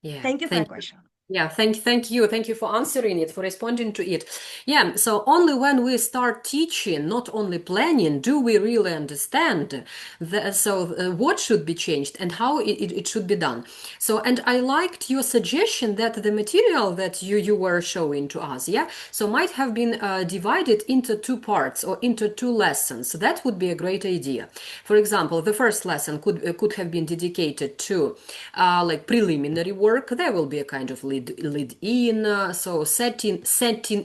Yeah, thank you for the thank you. question. Yeah, thank you. Thank you for answering it, for responding to it. Yeah, so only when we start teaching, not only planning, do we really understand what should be changed and how it should be done. So, and I liked your suggestion that the material that you were showing to us, yeah, so might have been divided into two parts or into two lessons. That would be a great idea. For example, the first lesson could have been dedicated to like preliminary work. There will be a kind of lead in, so setting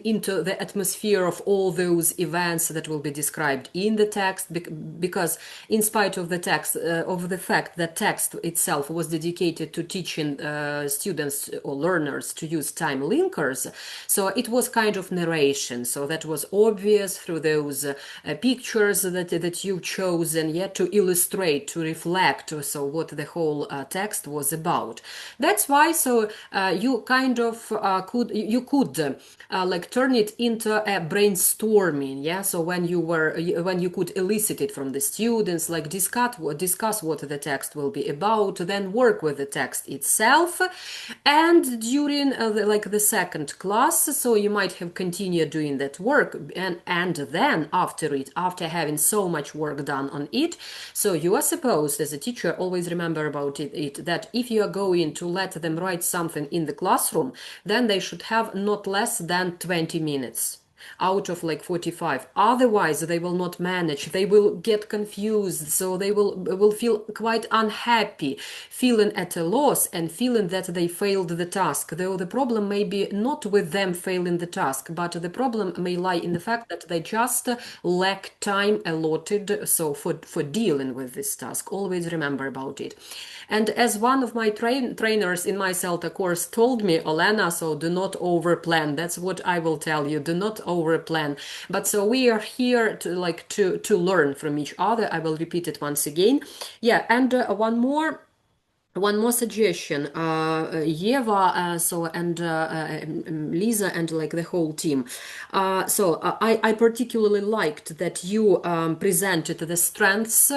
into the atmosphere of all those events that will be described in the text, because in spite of the text, of the fact that text itself was dedicated to teaching students or learners to use time linkers, so it was kind of narration, so that was obvious through those pictures that you've chosen, yet to illustrate, to reflect, so what the whole text was about. That's why, so you kind of could like turn it into a brainstorming, yeah. So when you could elicit it from the students, like discuss what the text will be about, then work with the text itself, and during the second class, so you might have continued doing that work, and then after having so much work done on it, so you are supposed as a teacher always remember about it that if you are going to let them write something in the classroom, then they should have not less than 20 minutes out of like 45. Otherwise they will not manage, they will get confused, so they will feel quite unhappy, feeling at a loss and feeling that they failed the task, though the problem may be not with them failing the task, but the problem may lie in the fact that they just lack time allotted so for dealing with this task. Always remember about it. And as one of my trainers in my CELTA course told me, Olena, so do not overplan. That's what I will tell you. Do not overplan. But so we are here to learn from each other. I will repeat it once again. Yeah, and one more suggestion, Yeva, Lisa, and like the whole team. I particularly liked that you presented the strengths,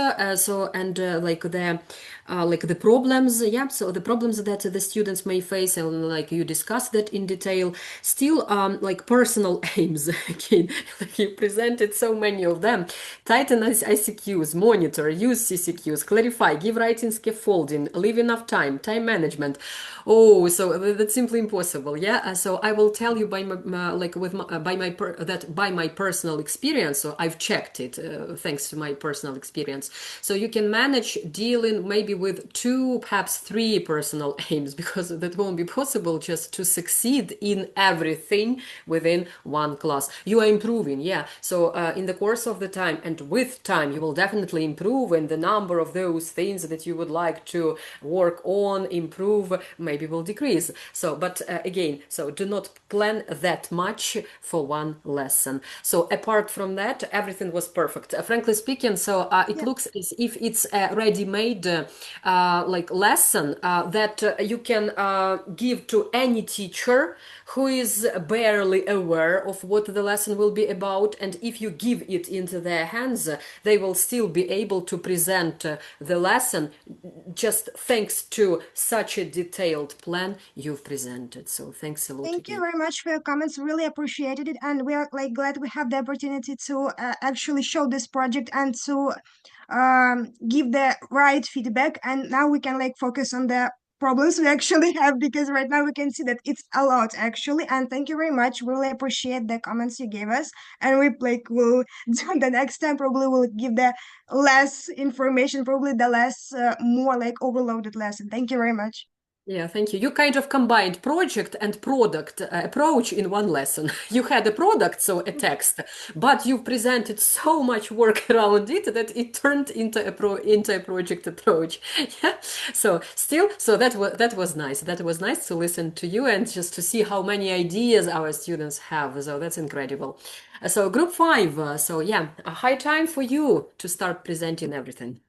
like the problems, yeah. So the problems that the students may face, and like you discussed that in detail. Still, like personal aims. Again, like you presented so many of them. Tighten ICQs, monitor, use CCQs, clarify, give writing scaffolding, leave enough time management. Oh, so that's simply impossible. Yeah. So I will tell you by my personal experience. So I've checked it thanks to my personal experience. So you can manage dealing maybe with 2, perhaps 3 personal aims, because that won't be possible just to succeed in everything within one class. You are improving, yeah. So in the course of the time and with time, you will definitely improve, and the number of those things that you would like to work on, improve, maybe will decrease. So, but again, so do not plan that much for one lesson. So apart from that, everything was perfect. Frankly speaking, so it looks as if it's a ready-made like lesson that you can give to any teacher who is barely aware of what the lesson will be about, and if you give it into their hands, they will still be able to present the lesson just thanks to such a detailed plan you've presented. So thanks a lot Thank you again. very much for your comments. Really appreciated it, and we are like glad we have the opportunity to actually show this project and to give the right feedback. And now we can like focus on the problems we actually have, because right now we can see that it's a lot actually. And thank you very much. Really appreciate the comments you gave us, and we like will the next time probably will give the less information, probably the less more like overloaded lesson. Thank you very much. Yeah, thank you. You kind of combined project and product approach in one lesson. You had a product, so a text, but you presented so much work around it that it turned into a project approach. Yeah. So still, so that was nice. That was nice to listen to you and just to see how many ideas our students have. So that's incredible. So group 5. So yeah, a high time for you to start presenting everything.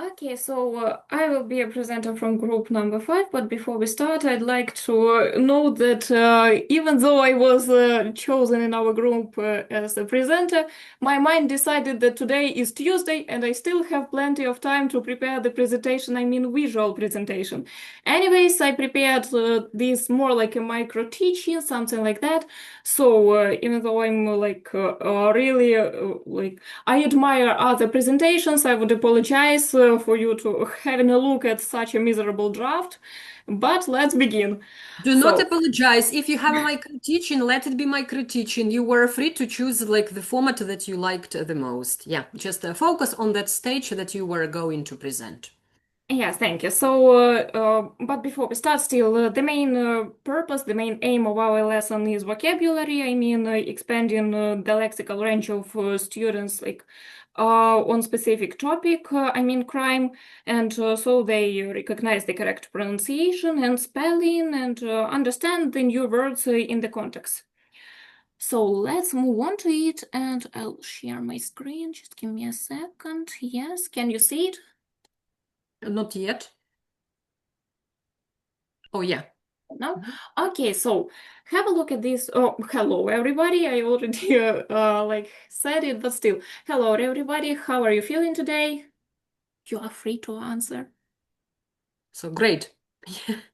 Okay, so I will be a presenter from group number 5, but before we start, I'd like to note that even though I was chosen in our group as a presenter, my mind decided that today is Tuesday and I still have plenty of time to prepare the presentation, I mean visual presentation. Anyways, I prepared this more like a micro teaching, something like that. So even though I'm really like I admire other presentations, I would apologize for you to having a look at such a miserable draft, but let's begin. Do not apologize. If you have a micro teaching, let it be micro teaching. You were free to choose like the format that you liked the most. Yeah, just focus on that stage that you were going to present. Yes, thank you. So, but before we start, still, the main purpose, the main aim of our lesson is vocabulary. I mean, expanding the lexical range of students, like on specific topic, I mean crime, and so they recognize the correct pronunciation and spelling and understand the new words in the context. So let's move on to it, and I'll share my screen. Just give me a second. Yes, can you see it? Not yet. Oh, yeah. No? Okay, so have a look at this. Oh, hello everybody. I already like said it, but still. Hello everybody. How are you feeling today? You are free to answer. So great.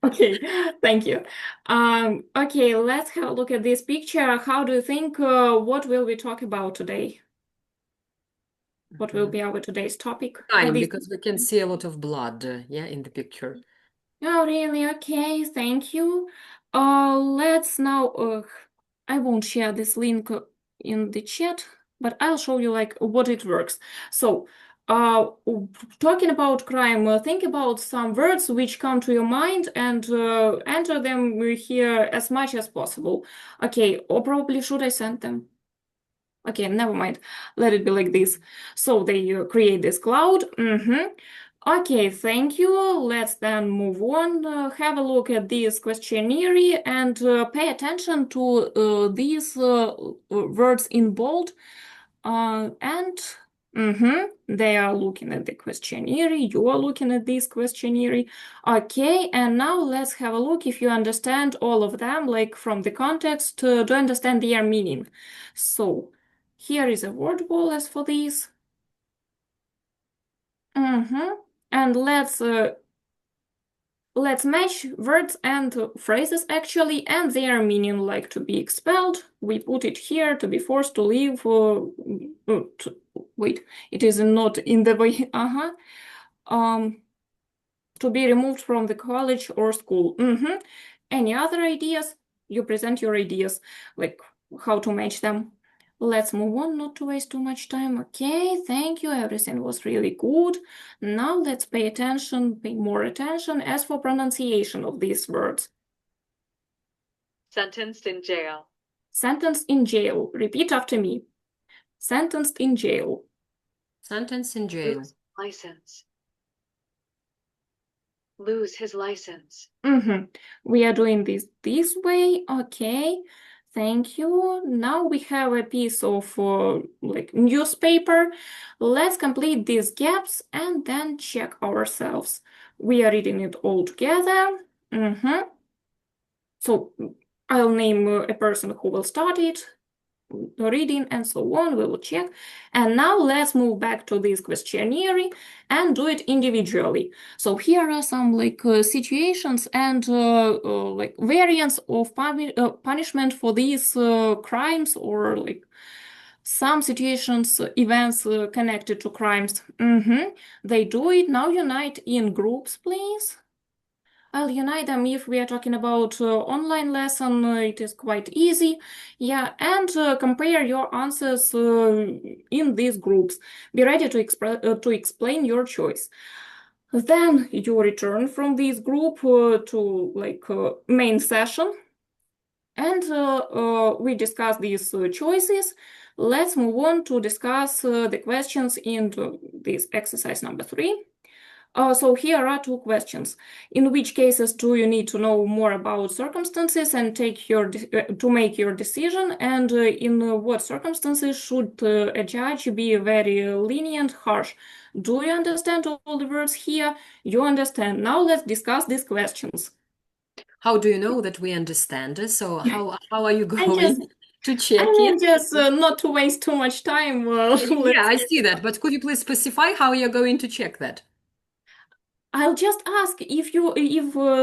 Okay, thank you. Okay, let's have a look at this picture. How do you think what will we talk about today? What will be our today's topic? Crime, because we can see a lot of blood, yeah, in the picture. Oh, really? Okay, thank you. Let's now, I won't share this link in the chat, but I'll show you like what it works. So, talking about crime, think about some words which come to your mind and enter them here as much as possible. Okay, or probably should I send them? Okay, never mind. Let it be like this. So they create this cloud. Okay, thank you. Let's then move on. Have a look at this questionnaire and pay attention to these words in bold. And they are looking at the questionnaire. You are looking at this questionnaire. Okay, and now let's have a look if you understand all of them, like from the context, to understand their meaning. So here is a word wall as for this. And let's match words and phrases actually and their meaning, like to be expelled. We put it here, to be forced to leave. Wait, it is not in the way. To be removed from the college or school. Any other ideas? You present your ideas, like how to match them. Let's move on, not to waste too much time. Okay, thank you. Everything was really good. Now let's pay more attention as for pronunciation of these words. Sentenced in jail. Sentenced in jail. Repeat after me. Sentenced in jail. Sentenced in jail. Lose license. Lose his license. We are doing this way. Okay. Thank you. Now we have a piece of like newspaper. Let's complete these gaps and then check ourselves. We are reading it all together. So I'll name a person who will start it, reading and so on. We will check. And now let's move back to this questionnaire and do it individually. So here are some like situations and like variants of punishment for these crimes, or like some situations, events connected to crimes. They do it. Now unite in groups, please. I'll unite them if we are talking about online lesson. It is quite easy. Yeah, and compare your answers in these groups. Be ready to explain your choice. Then you return from this group to like main session, and we discuss these choices. Let's move on to discuss the questions in this exercise number 3. So here are 2 questions. In which cases do you need to know more about circumstances and to make your decision? And in what circumstances should a judge be very lenient, harsh? Do you understand all the words here? You understand. Now let's discuss these questions. How do you know that we understand? So how are you going to check I mean, it? just not to waste too much time. Yeah, I see that. But could you please specify how you're going to check that? I'll just ask if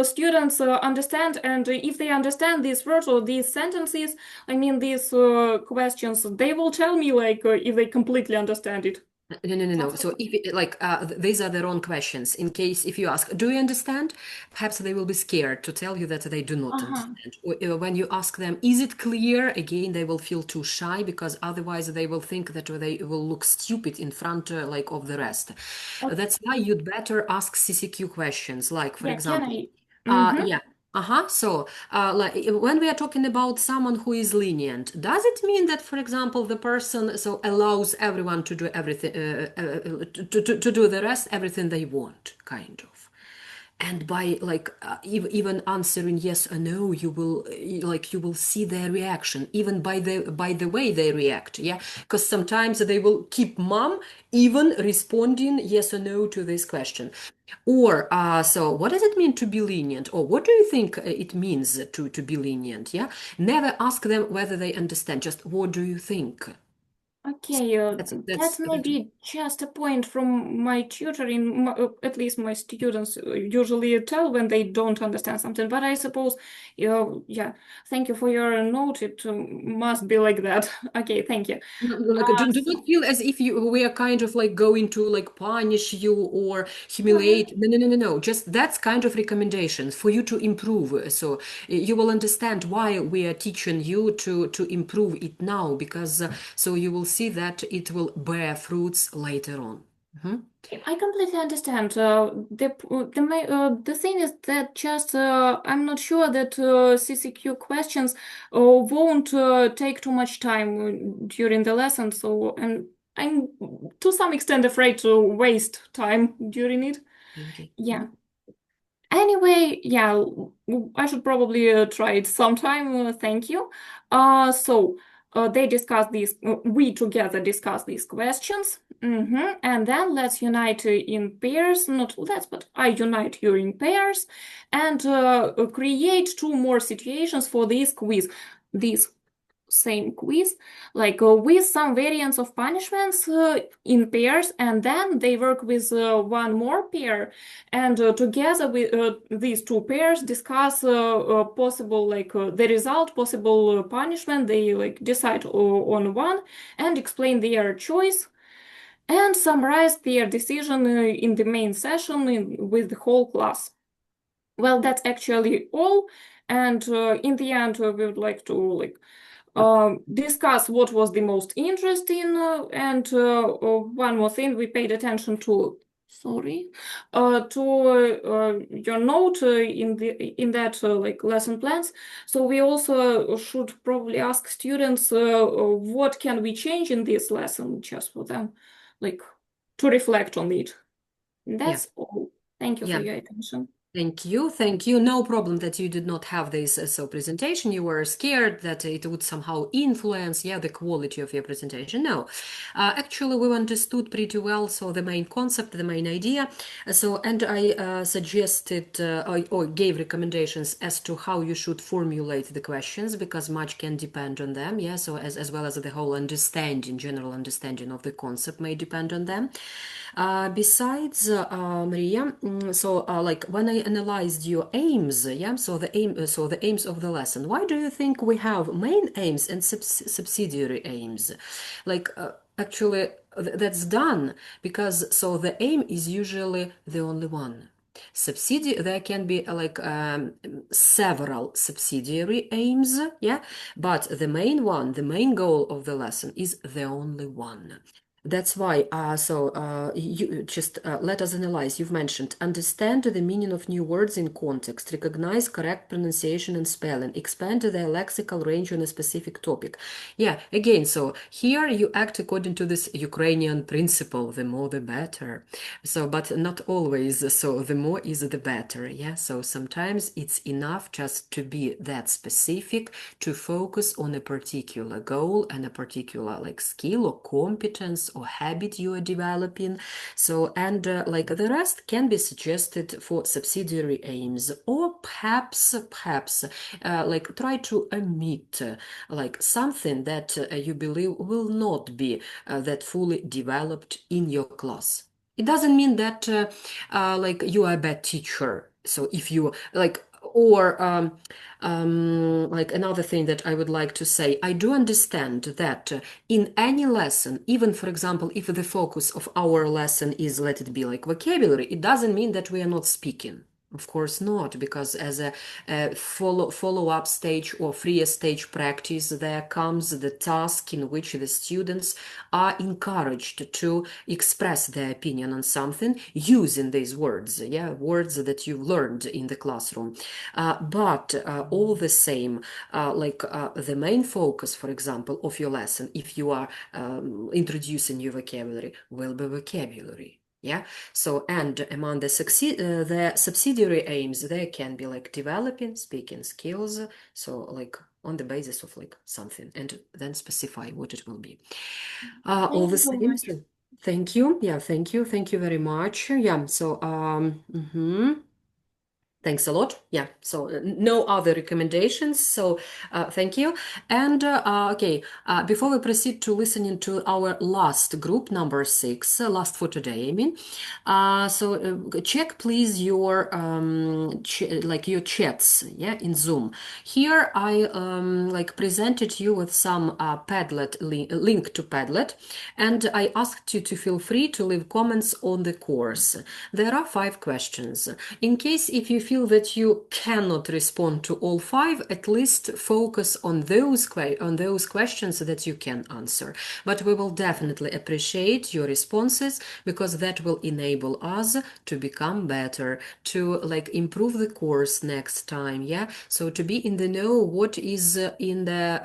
students understand, and if they understand these words or these sentences, I mean these questions, they will tell me like if they completely understand it. No. So if like these are the wrong questions. In case if you ask, do you understand? Perhaps they will be scared to tell you that they do not understand. When you ask them, is it clear? Again, they will feel too shy because otherwise they will think that they will look stupid in front like of the rest. That's why you'd better ask CCQ questions, like for example, yeah. So, like when we are talking about someone who is lenient, does it mean that, for example, the person so allows everyone to do everything, to do the rest, everything they want, kind of? and by even answering yes or no, you will see their reaction, even by the way they react. Yeah, because sometimes they will keep mum even responding yes or no to this question. Or so what does it mean to be lenient, or what do you think it means to be lenient? Yeah, never ask them whether they understand, just what do you think. Okay, That's that's maybe just a point from my tutoring. At least my students usually tell when they don't understand something. But I suppose, yeah, thank you for your note. It must be like that. Okay, thank you. do not feel as if we are kind of like going to like punish you or humiliate. No. Just that's kind of recommendations for you to improve. So you will understand why we are teaching you to improve it now, because so you will see that it will bear fruits later on. I completely understand. The thing is that just I'm not sure that CCQ questions won't take too much time during the lesson. So, and I'm to some extent afraid to waste time during it. Okay. Yeah. Anyway, yeah, I should probably try it sometime. Thank you. So they discuss these. We together discuss these questions, and then let's unite in pairs. Not let's, but I unite you in pairs, and create two more situations for this quiz. This same quiz, like with some variants of punishments in pairs, and then they work with one more pair, and together with these two pairs discuss possible the result, possible punishment. They like decide on one and explain their choice and summarize their decision in the main session with the whole class. Well, that's actually all, and in the end we would like to discuss what was the most interesting, and one more thing we paid attention to. Sorry, to your note in that lesson plans. So we also should probably ask students what can we change in this lesson, just for them, to reflect on it. That's all. Thank you for your attention. Thank you. No problem that you did not have this presentation. You were scared that it would somehow influence, the quality of your presentation. No, actually we understood pretty well. So the main concept, the main idea. And I suggested or gave recommendations as to how you should formulate the questions, because much can depend on them. Yeah, so as well as the whole understanding, general understanding of the concept may depend on them. Besides, Maria, so when I analyzed your aims, so the aims of the lesson, why do you think we have main aims and subsidiary aims? Actually, that's done because so the aim is usually the only one. There can be several subsidiary aims, but the main one, the main goal of the lesson is the only one. That's why, you just let us analyze. You've mentioned understand the meaning of new words in context, recognize correct pronunciation and spelling, expand their lexical range on a specific topic. Yeah, again, so here you act according to this Ukrainian principle, the more the better. So, but not always, so the more is the better, yeah? So sometimes it's enough just to be that specific, to focus on a particular goal and a particular skill or competence or habit you are developing. So, and the rest can be suggested for subsidiary aims, or perhaps try to omit something that you believe will not be that fully developed in your class. It doesn't mean that you are a bad teacher. So if you another thing that I would like to say, I do understand that in any lesson, even for example, if the focus of our lesson is, let it be vocabulary, it doesn't mean that we are not speaking. Of course not, because as a follow-up stage or freer stage practice, there comes the task in which the students are encouraged to express their opinion on something using these words, words that you've learned in the classroom. But all the same, the main focus, for example, of your lesson, if you are introducing new vocabulary, will be vocabulary. Yeah. So, and among the subsidiary aims, there can be like developing speaking skills. So, like on the basis of like something, and then specify what it will be. All the same. So, thank you. Yeah, thank you. Thank you very much. Yeah. So, thanks a lot. Yeah, so no other recommendations. So thank you. And okay, before we proceed to listening to our last group, number 6, last for today, I mean. Check please your like your chats, yeah, in Zoom. Here I like presented you with some Padlet link to Padlet, and I asked you to feel free to leave comments on the course. There are 5 questions. In case if you feel that you cannot respond to all 5, at least focus on those questions that you can answer. But we will definitely appreciate your responses, because that will enable us to become better, to like improve the course next time. Yeah, so to be in the know what is in the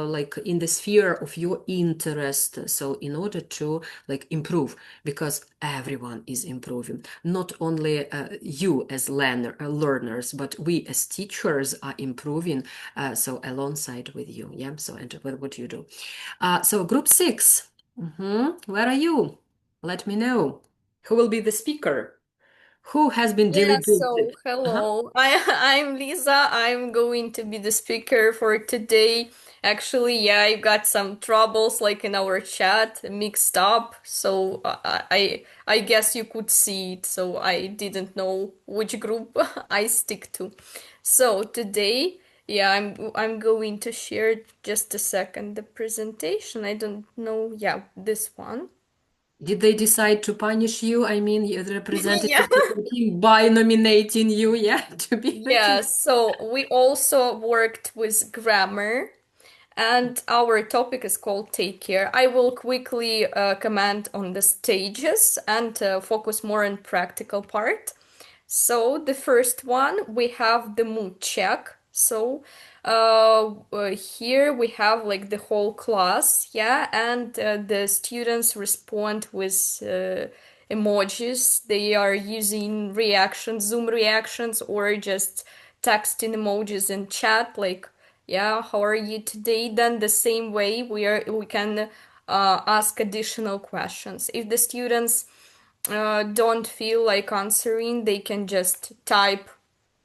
like in the sphere of your interest, so in order to like improve, because everyone is improving, not only you as learners, but we as teachers are improving, so alongside with you. Yeah, so and what you do. So group 6, where are you? Let me know. Who will be the speaker? Who has been Yeah, delegated? so hello. I'm Lisa. I'm going to be the speaker for today. Actually, yeah, I got some troubles like in our chat mixed up. So I guess you could see it. So I didn't know which group I stick to. So today, yeah, I'm going to share just a second the presentation. I don't know. Yeah, this one. Did they decide to punish you? I mean, the Yeah. representative of the team by nominating you, yeah, to be the Yeah, so we also worked with grammar, and our topic is called Take Care. I will quickly comment on the stages and focus more on practical part. So the first one, we have the mood check. So here we have like the whole class, yeah, and the students respond with emojis. They are using reactions, Zoom reactions, or just texting emojis in chat, like, yeah, how are you today? Then the same way we can ask additional questions. If the students don't feel like answering, they can just type,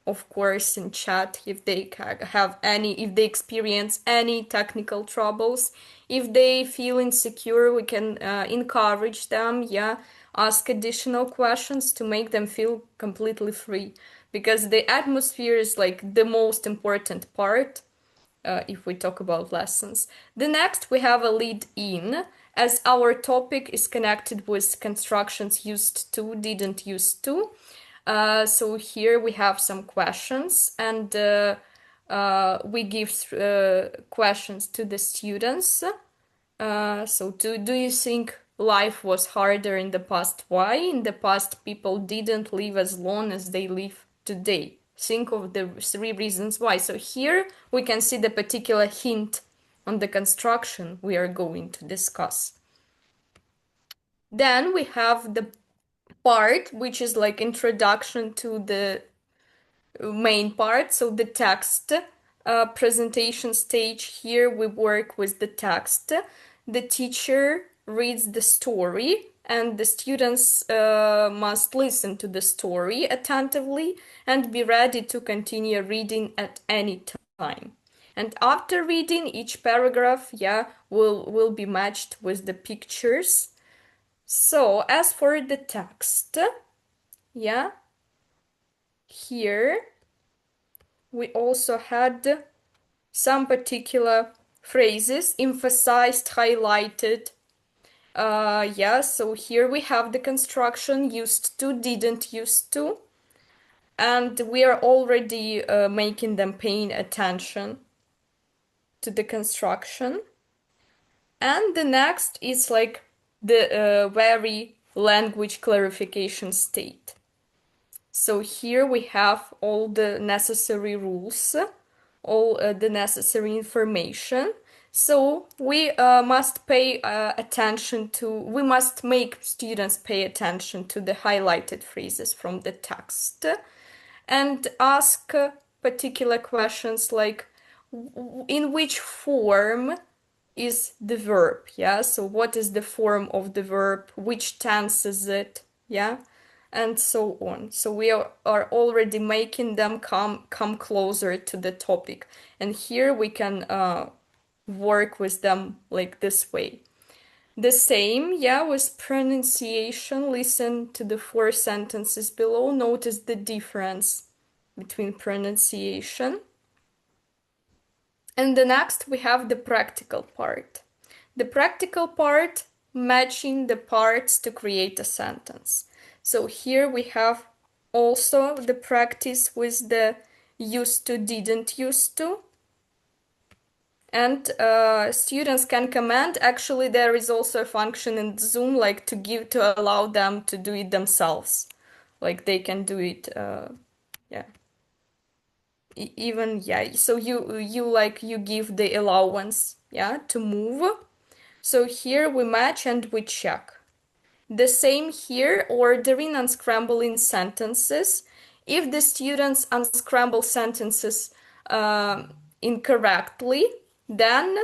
of course, in chat if they have any, if they experience any technical troubles. If they feel insecure, we can encourage them, yeah, ask additional questions to make them feel completely free. Because the atmosphere is like the most important part if we talk about lessons. The next, we have a lead in, as our topic is connected with constructions used to, didn't used to. So here we have some questions, and we give questions to the students. So do you think life was harder in the past? Why? In the past, people didn't live as long as they live today. Think of the 3 reasons why. So here we can see the particular hint on the construction we are going to discuss. Then we have the part which is like introduction to the main part, so the text presentation stage. Here we work with the text. The teacher reads the story, and the students must listen to the story attentively and be ready to continue reading at any time. And after reading, each paragraph, yeah, will be matched with the pictures. So as for the text, yeah, here we also had some particular phrases emphasized, highlighted. Yeah, so here we have the construction used to, didn't used to, and we are already making them paying attention to the construction. And the next is like the very language clarification state. So here we have all the necessary rules, all the necessary information. So we must pay attention to, we must make students pay attention to the highlighted phrases from the text and ask particular questions like in which form is the verb, yeah? So what is the form of the verb? Which tense is it? Yeah? And so on. So we are already making them come closer to the topic. And here we can work with them like this way. The same, yeah, with pronunciation. Listen to the 4 sentences below. Notice the difference between pronunciation. And the next we have the practical part. The practical part, matching the parts to create a sentence. So here we have also the practice with the used to, didn't used to. And students can comment. Actually, there is also a function in Zoom like to allow them to do it themselves. Like they can do it, yeah. Even, yeah. So you give the allowance, yeah, to move. So here we match and we check. The same here, ordering and scrambling sentences. If the students unscramble sentences incorrectly, then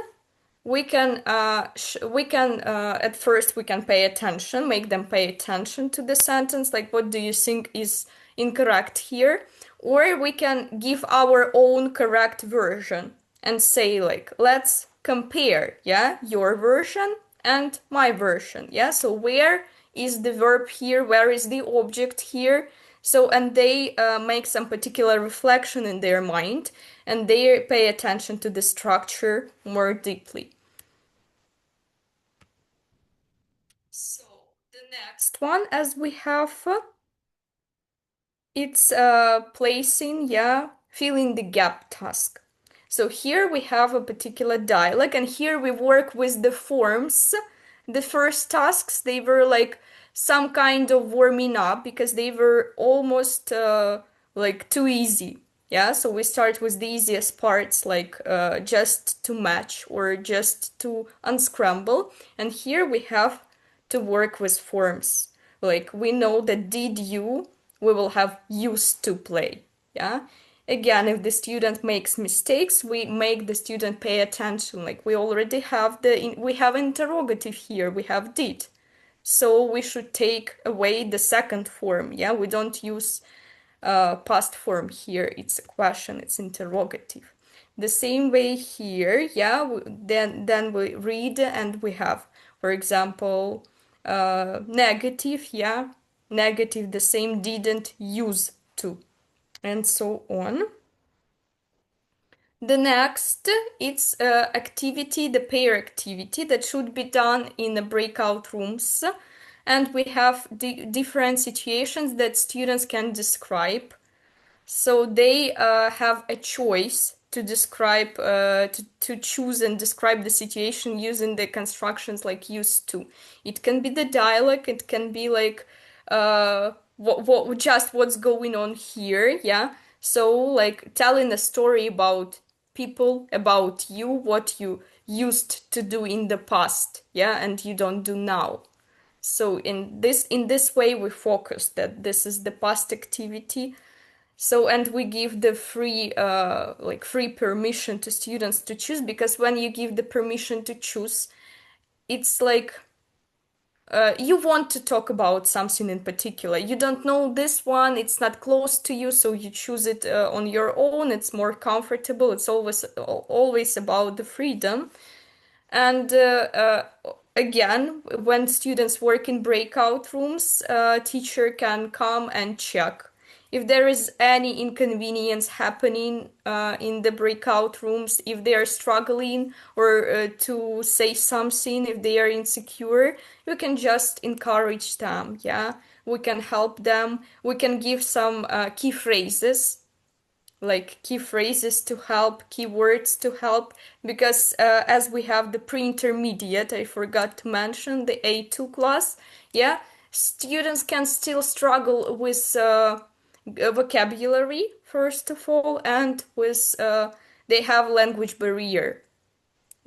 we can at first we can pay attention, make them pay attention to the sentence, like what do you think is incorrect here, or we can give our own correct version and say like let's compare, yeah, your version and my version, yeah, so where is the verb here, where is the object here, so and they make some particular reflection in their mind and they pay attention to the structure more deeply. So the next one, as we have, it's placing, yeah, filling the gap task. So here we have a particular dialogue, and here we work with the forms. The first tasks, they were like some kind of warming up because they were almost like too easy. Yeah, so we start with the easiest parts, like just to match or just to unscramble. And here we have to work with forms. Like we know that did you, we will have used to play. Yeah. Again, if the student makes mistakes, we make the student pay attention. Like we already have we have interrogative here, we have did. So we should take away the second form. Yeah, we don't use past form here. It's a question, it's interrogative. The same way here, yeah, then we read and we have, for example, negative, yeah, negative, the same, didn't, use to, and so on. The next, it's activity, the pair activity that should be done in the breakout rooms. And we have different situations that students can describe. So they have a choice to describe, to choose and describe the situation using the constructions like used to. It can be the dialogue, it can be like just what's going on here, yeah. So like telling a story about people, about you, what you used to do in the past, yeah, and you don't do now. So in this way we focus that this is the past activity. So, and we give the free permission to students to choose, because when you give the permission to choose, it's like you want to talk about something in particular. You don't know this one, it's not close to you, so you choose it on your own. It's more comfortable. It's always about the freedom. And again, when students work in breakout rooms, teacher can come and check if there is any inconvenience happening in the breakout rooms, if they are struggling or to say something, if they are insecure, we can just encourage them, yeah? We can help them. We can give some key phrases, like key phrases to help, keywords to help, because as we have the pre-intermediate, I forgot to mention the A2 class, yeah, students can still struggle with vocabulary, first of all, and with they have language barrier.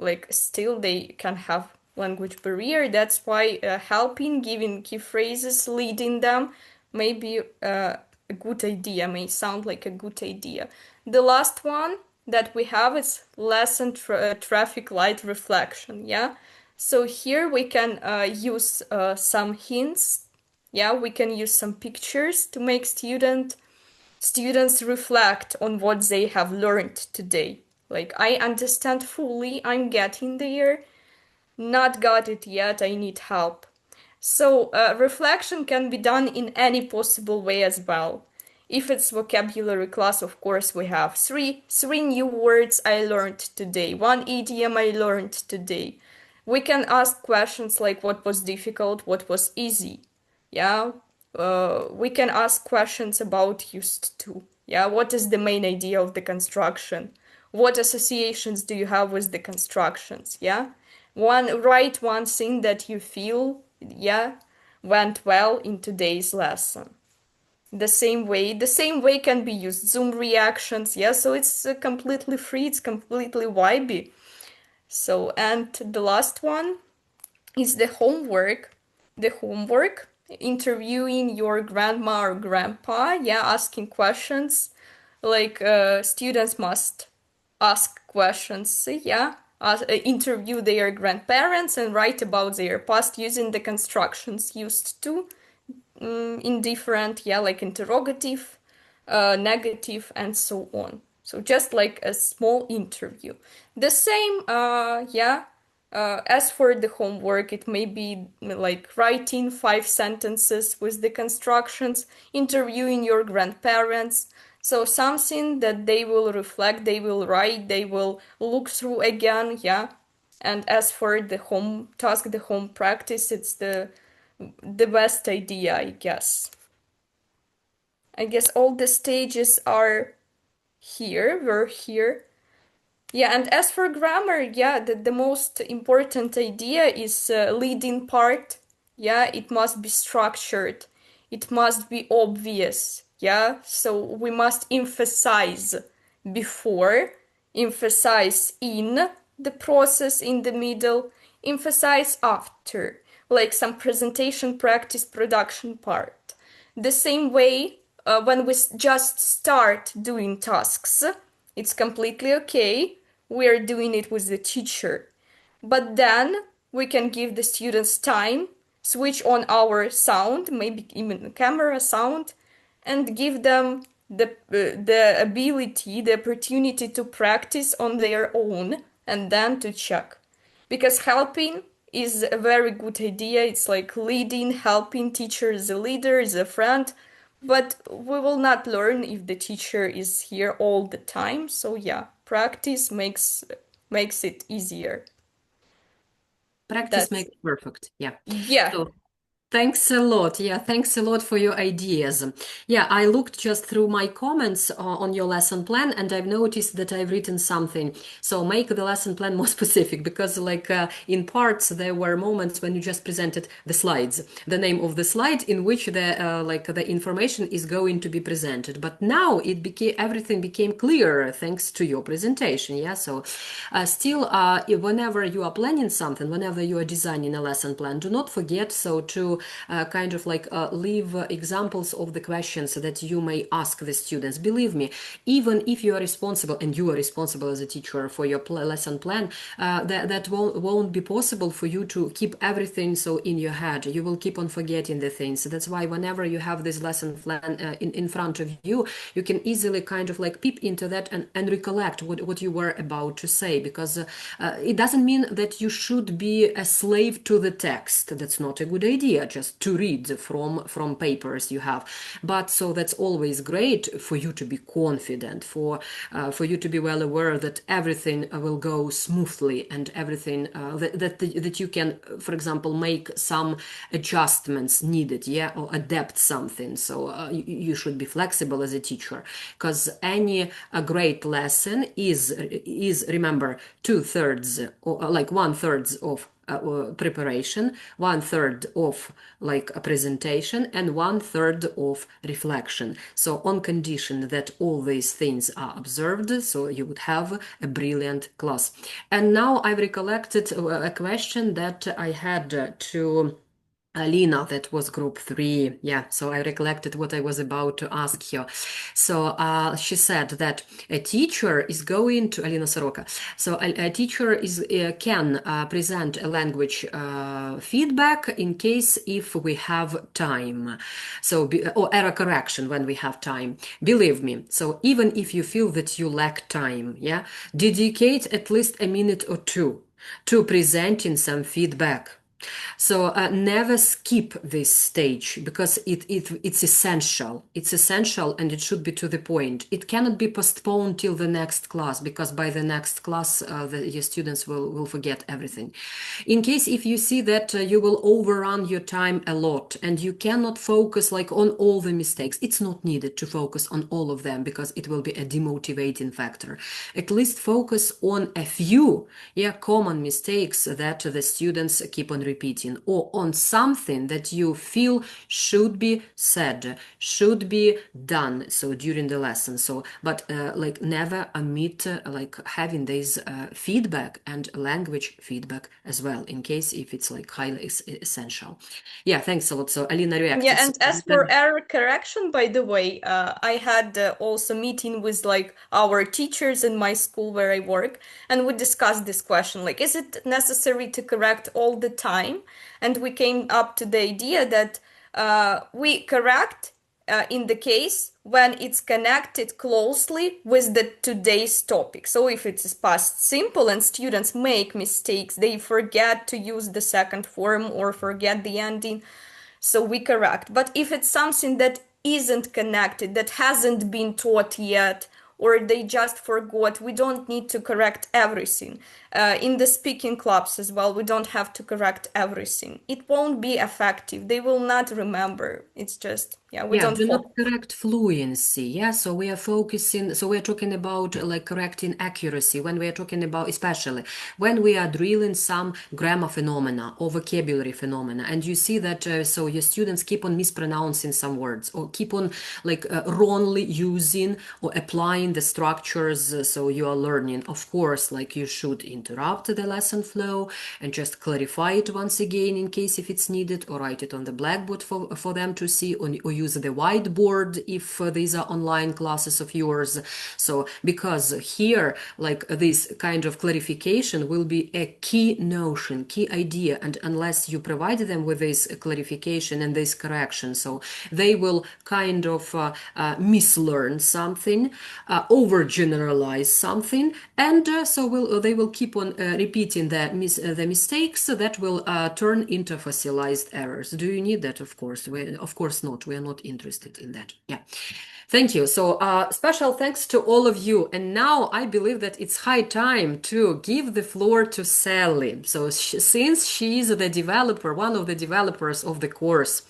like still they can have language barrier. That's why helping, giving key phrases, leading them may be a good idea, may sound like a good idea. The last one that we have is lesson traffic light reflection. Yeah, so here we can use some hints. Yeah, we can use some pictures to make students reflect on what they have learned today. Like, I understand fully, I'm getting there, not got it yet, I need help. So, reflection can be done in any possible way as well. If it's vocabulary class, of course, we have three new words I learned today, one idiom I learned today. We can ask questions like what was difficult, what was easy. Yeah, we can ask questions about used to. Yeah, what is the main idea of the construction? What associations do you have with the constructions? Yeah, write one thing that you feel, yeah, went well in today's lesson. The same way can be used. Zoom reactions, yeah, so it's completely free, it's completely vibey. So, and the last one is the homework. The homework, interviewing your grandma or grandpa, yeah, asking questions. Like students must ask questions, yeah, interview their grandparents and write about their past using the constructions used to in different, yeah, like interrogative, negative, and so on. So just like a small interview. The same, yeah. As for the homework, it may be like writing 5 sentences with the constructions, interviewing your grandparents. So something that they will reflect, they will write, they will look through again, yeah. And as for the home task, the home practice, it's the best idea, I guess. I guess all the stages are here, we're here. Yeah, and as for grammar, yeah, the most important idea is leading part. Yeah, it must be structured. It must be obvious. Yeah, so we must emphasize before, emphasize in the process in the middle, emphasize after, like some presentation practice production part. The same way, when we just start doing tasks, it's completely okay. We are doing it with the teacher. But then we can give the students time, switch on our sound, maybe even camera sound, and give them the ability, the opportunity to practice on their own and then to check. Because helping is a very good idea. It's like leading, helping, teacher is a leader, is a friend, but we will not learn if the teacher is here all the time. So yeah, practice makes it easier. Practice makes perfect. Yeah. Yeah. So thanks a lot. Yeah, thanks a lot for your ideas. Yeah, I looked just through my comments on your lesson plan and I've noticed that I've written something. So make the lesson plan more specific because like in parts there were moments when you just presented the slides, the name of the slide in which the like the information is going to be presented. But now everything became clearer thanks to your presentation. Yeah, so still whenever you are planning something, whenever you are designing a lesson plan, do not forget to kind of like leave examples of the questions that you may ask the students. Believe me, even if you are responsible and you are responsible as a teacher for your lesson plan, that won't be possible for you to keep everything so in your head. You will keep on forgetting the things. That's why whenever you have this lesson plan in front of you, you can easily kind of like peep into that and recollect what you were about to say, because it doesn't mean that you should be a slave to the text. That's not a good idea, just to read from papers you have. But so that's always great for you to be confident, for you to be well aware that everything will go smoothly and everything that you can, for example, make some adjustments needed, yeah, or adapt something. So you should be flexible as a teacher, because any great lesson is remember 2/3 or like 1/3 of preparation, 1/3 of like a presentation, and 1/3 of reflection. So on condition that all these things are observed, so you would have a brilliant class. And now I've recollected a question that I had to Alina, that was group 3. Yeah, so I recollected what I was about to ask her. So she said that a teacher is going to Alina Soroka. So a teacher is can present a language feedback in case if we have time. So or error correction when we have time. Believe me. So even if you feel that you lack time, yeah, dedicate at least a minute or two to presenting some feedback. So never skip this stage because it's essential. It's essential and it should be to the point. It cannot be postponed till the next class because by the next class your students will forget everything. In case if you see that you will overrun your time a lot and you cannot focus like on all the mistakes, it's not needed to focus on all of them because it will be a demotivating factor. At least focus on a few common mistakes that the students keep on repeating, or on something that you feel should be said, should be done, so during the lesson. So but like never omit like having this feedback and language feedback as well, in case if it's like highly essential. Yeah, thanks a lot. So Alina reacted. Yeah, and as for error correction, by the way, I had also meeting with like our teachers in my school where I work, and we discussed this question, like, is it necessary to correct all the time? And we came up to the idea that we correct in the case when it's connected closely with the today's topic. So if it's past simple and students make mistakes, they forget to use the second form or forget the ending, so we correct. But if it's something that isn't connected, that hasn't been taught yet, or they just forgot, we don't need to correct everything. In the speaking clubs as well, we don't have to correct everything. It won't be effective. They will not remember. It's just, we don't do not correct fluency. Yeah, so we are focusing, so we're talking about like correcting accuracy when we are talking about, especially when we are drilling some grammar phenomena or vocabulary phenomena, and you see that so your students keep on mispronouncing some words or keep on like wrongly using or applying the structures so you are learning. Of course, like you should interrupt the lesson flow and just clarify it once again in case if it's needed, or write it on the blackboard for them to see, or use the whiteboard if these are online classes of yours. So because here like this kind of clarification will be a key notion, key idea, and unless you provide them with this clarification and this correction, so they will kind of mislearn something, overgeneralize something, and so they will keep on repeating the mistakes that will turn into fossilized errors. Do you need that? Of course, of course not. We are not interested in that. Yeah. Thank you. So special thanks to all of you. And now I believe that it's high time to give the floor to Sally. So since she is the developer, one of the developers of the course,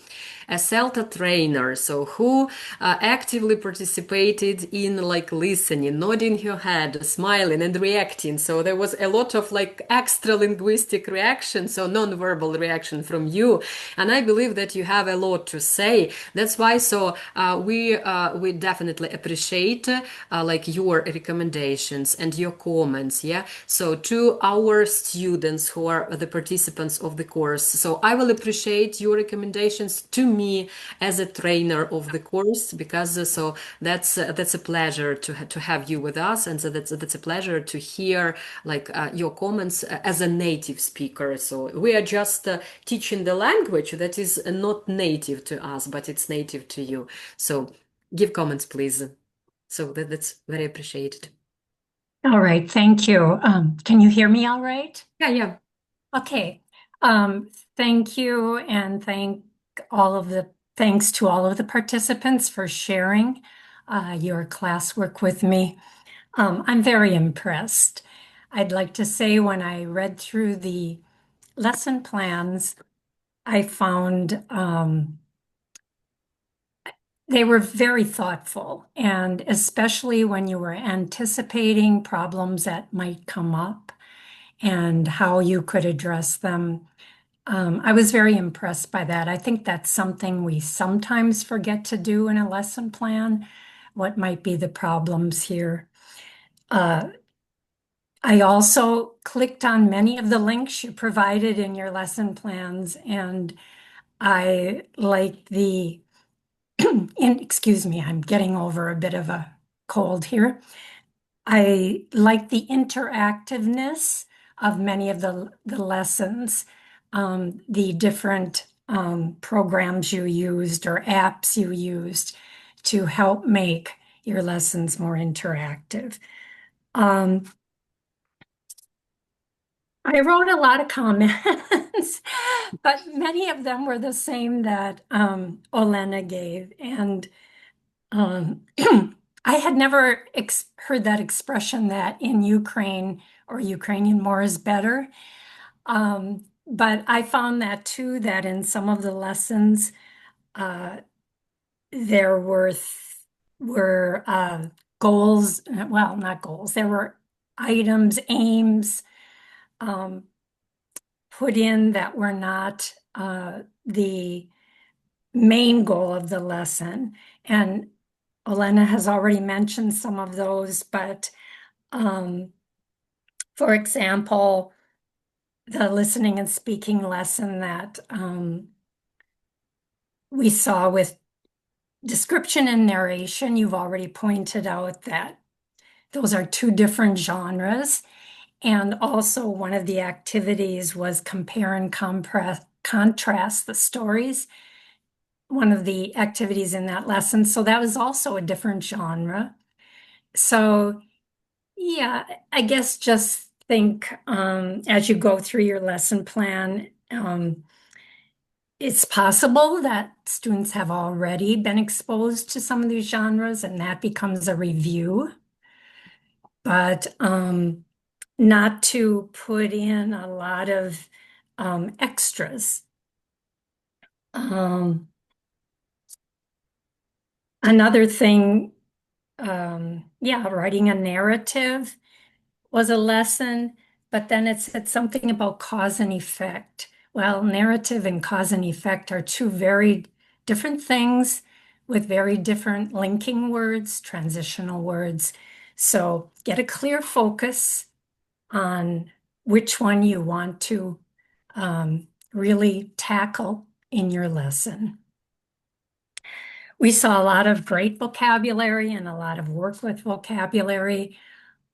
a CELTA trainer, so who actively participated in like listening, nodding her head, smiling and reacting. So there was a lot of like extra linguistic reaction, so non-verbal reaction from you. And I believe that you have a lot to say. That's why so we definitely appreciate like your recommendations and your comments. Yeah. So to our students who are the participants of the course, so I will appreciate your recommendations to me as a trainer of the course, because so that's a pleasure to have you with us, and so that's a pleasure to hear like your comments as a native speaker. So we are just teaching the language that is not native to us, but it's native to you. So give comments, please. So that's very appreciated. All right, thank you. Can you hear me all right? Yeah. Okay. Thank you, and thanks to all of the participants for sharing your classwork with me. I'm very impressed. I'd like to say when I read through the lesson plans, I found they were very thoughtful, and especially when you were anticipating problems that might come up. and how you could address them. I was very impressed by that. I think that's something we sometimes forget to do in a lesson plan. What might be the problems here? I also clicked on many of the links you provided in your lesson plans, and I like excuse me, I'm getting over a bit of a cold here. I like the interactiveness of many of the lessons, the different programs you used or apps you used to help make your lessons more interactive. I wrote a lot of comments, but many of them were the same that Olena gave. And I had never heard that expression that in Ukraine or Ukrainian more is better. But I found that too, that in some of the lessons, there were goals, well, not goals, there were items, aims put in that were not the main goal of the lesson. And Olena has already mentioned some of those, but for example, the listening and speaking lesson that we saw with description and narration, you've already pointed out that those are two different genres. And also one of the activities was compare and contrast the stories, one of the activities in that lesson. So that was also a different genre. So yeah, I guess just think as you go through your lesson plan, it's possible that students have already been exposed to some of these genres and that becomes a review. But not to put in a lot of extras. Another thing, yeah, writing a narrative was a lesson, but then it said something about cause and effect. Well, narrative and cause and effect are two very different things with very different linking words, transitional words. So get a clear focus on which one you want to really tackle in your lesson. We saw a lot of great vocabulary and a lot of work with vocabulary.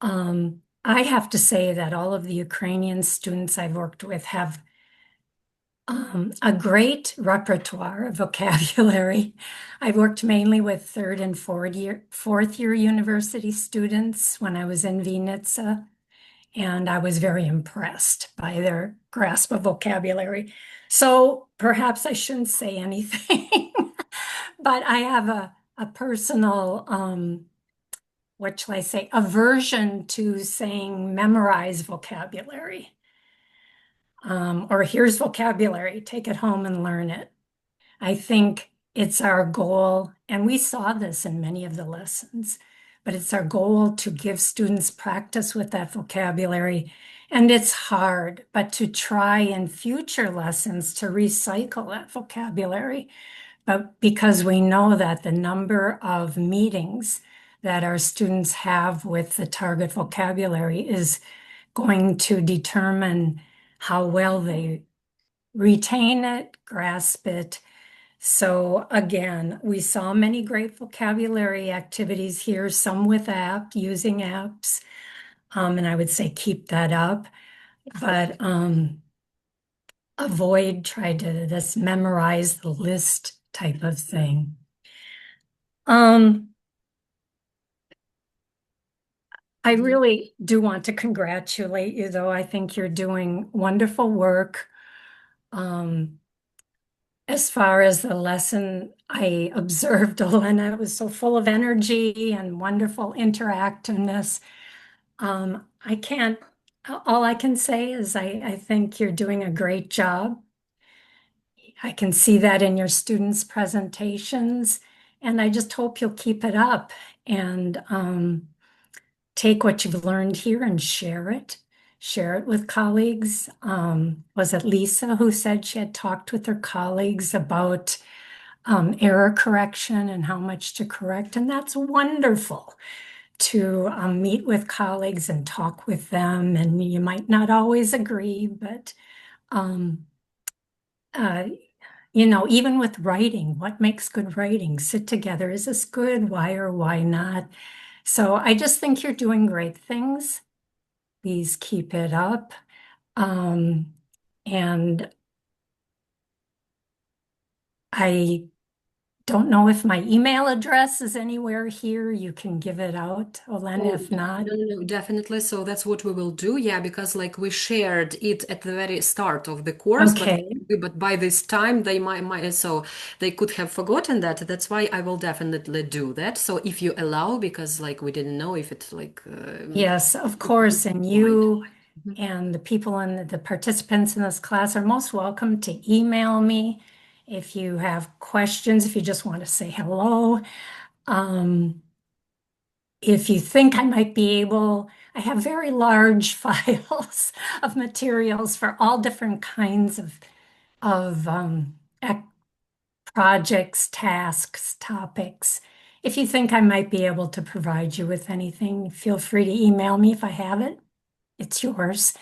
I have to say that all of the Ukrainian students I've worked with have a great repertoire of vocabulary. I've worked mainly with third and fourth year university students when I was in Vinnytsia. And I was very impressed by their grasp of vocabulary. So perhaps I shouldn't say anything, but I have a personal, what shall I say, aversion to saying memorize vocabulary. Or here's vocabulary, take it home and learn it. I think it's our goal, and we saw this in many of the lessons, but it's our goal to give students practice with that vocabulary. And it's hard, but to try in future lessons to recycle that vocabulary. But because we know that the number of meetings that our students have with the target vocabulary is going to determine how well they retain it, grasp it. So again, we saw many great vocabulary activities here, some with using apps. And I would say keep that up, but avoid try to just memorize the list type of thing. I really do want to congratulate you, though. I think you're doing wonderful work. As far as the lesson, I observed Olena, it was so full of energy and wonderful interactiveness. All I can say is I think you're doing a great job. I can see that in your students' presentations, and I just hope you'll keep it up and take what you've learned here and share it share it with colleagues. Was it Lisa who said she had talked with her colleagues about error correction and how much to correct? And that's wonderful to meet with colleagues and talk with them. And you might not always agree, but even with writing, what makes good writing? Sit together. Is this good? Why or why not? So I just think you're doing great things. Please keep it up. And I don't know if my email address is anywhere here. You can give it out, Olena, if not. No, definitely. So that's what we will do. Yeah, because like we shared it at the very start of the course, Okay. but by this time they might so they could have forgotten that. That's why I will definitely do that. So if you allow, because like we didn't know if it's like Yes, of course. And you and the people and the participants in this class are most welcome to email me if you have questions, if you just want to say hello. If you think I might be able, I have very large files of materials for all different kinds of projects, tasks, topics. If you think I might be able to provide you with anything, feel free to email me if I have it. It's yours.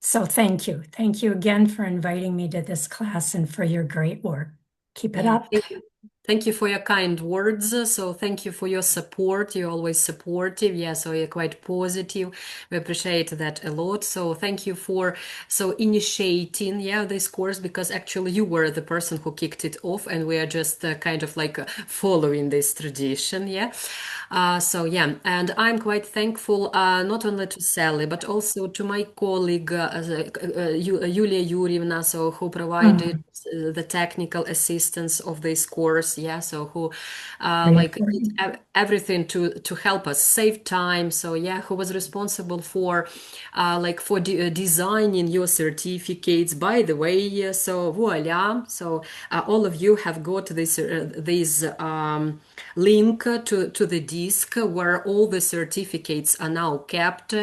So thank you. Thank you again for inviting me to this class and for your great work. Keep it yeah, up. thank you. Thank you for your kind words. So thank you for your support. You're always supportive. Yeah, so you're quite positive. We appreciate that a lot. So thank you for initiating, yeah, this course, because actually you were the person who kicked it off, and we are just kind of like following this tradition. Yeah. And I'm quite thankful not only to Sally but also to my colleague Yulia Yurievna, so who provided the technical assistance of this course. Yeah, so who did everything to help us save time. So yeah, who was responsible for designing your certificates. By the way, so voila, so all of you have got this link to the disk where all the certificates are now kept.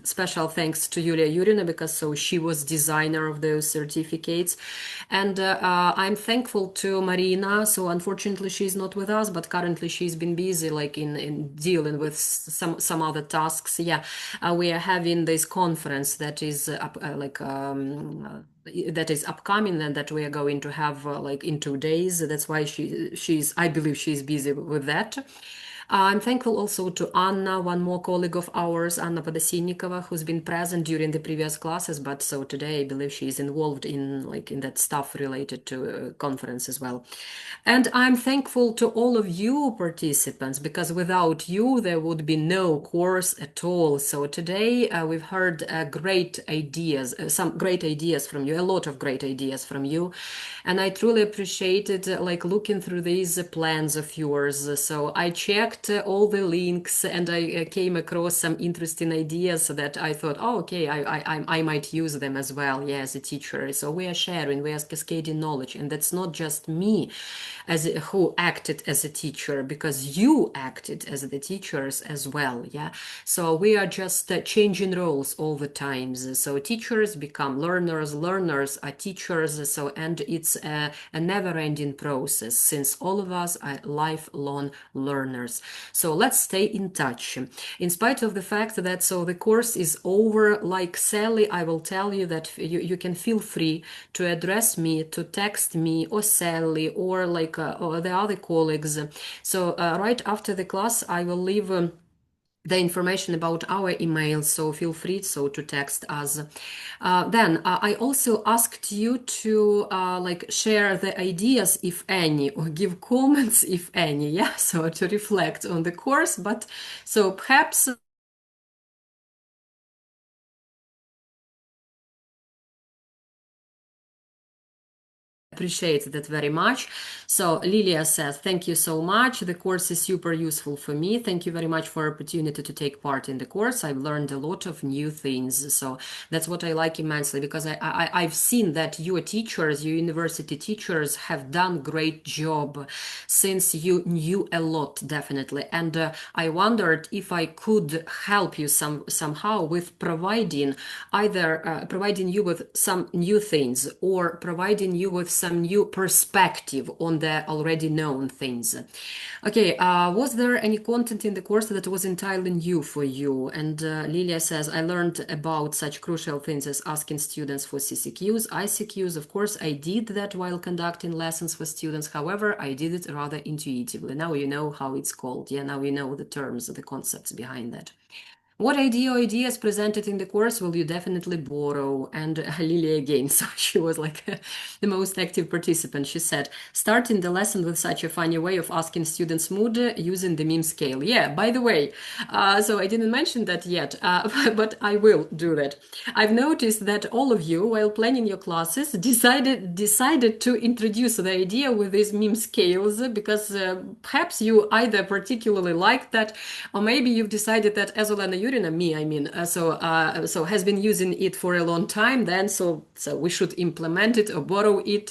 Special thanks to Yulia Yurina, because so she was designer of those certificates. And I'm thankful to Marina. So unfortunately she's not with us, but currently she's been busy like in dealing with some other tasks. Yeah, we are having this conference that is that is upcoming and that we are going to have in 2 days. That's why I believe she's busy with that. I'm thankful also to Anna, one more colleague of ours, Anna Podosinikova, who's been present during the previous classes, but so today I believe she is involved in that stuff related to conference as well. And I'm thankful to all of you participants, because without you there would be no course at all. So today we've heard some great ideas from you, a lot of great ideas from you, and I truly appreciated looking through these plans of yours. So I checked all the links and I came across some interesting ideas that I thought, oh, okay, I might use them as well, yeah, as a teacher. So we are sharing, we are cascading knowledge, and that's not just me who acted as a teacher, because you acted as the teachers as well, yeah. So we are just changing roles all the times. So teachers become learners, learners are teachers. So and it's a never-ending process, since all of us are lifelong learners. So let's stay in touch. In spite of the fact that the course is over, like Sally, I will tell you that you can feel free to address me, to text me or Sally or or the other colleagues. So right after the class, I will leave the information about our email, so feel free to text us. Then I also asked you to share the ideas, if any, or give comments, if any, yeah, so to reflect on the course. But so perhaps appreciate that very much. So Lilia says, thank you so much. The course is super useful for me. Thank you very much for opportunity to take part in the course. I've learned a lot of new things. So that's what I like immensely, because I've seen that your teachers, your university teachers have done great job since you knew a lot, definitely. And I wondered if I could help you somehow with providing either providing you with some new things or providing you with some new perspective on the already known things. Okay, was there any content in the course that was entirely new for you? And Lilia says, I learned about such crucial things as asking students for CCQs, ICQs. Of course, I did that while conducting lessons for students. However, I did it rather intuitively. Now you know how it's called. Yeah, now you know the terms, the concepts behind that. What idea or ideas presented in the course will you definitely borrow? And Lily again, so she was like the most active participant. She said, starting the lesson with such a funny way of asking students' mood using the meme scale. Yeah, by the way, so I didn't mention that yet, but I will do that. I've noticed that all of you, while planning your classes, decided to introduce the idea with these meme scales because perhaps you either particularly like that, or maybe you've decided that Ezolana Yurina, so has been using it for a long time then, so we should implement it or borrow it.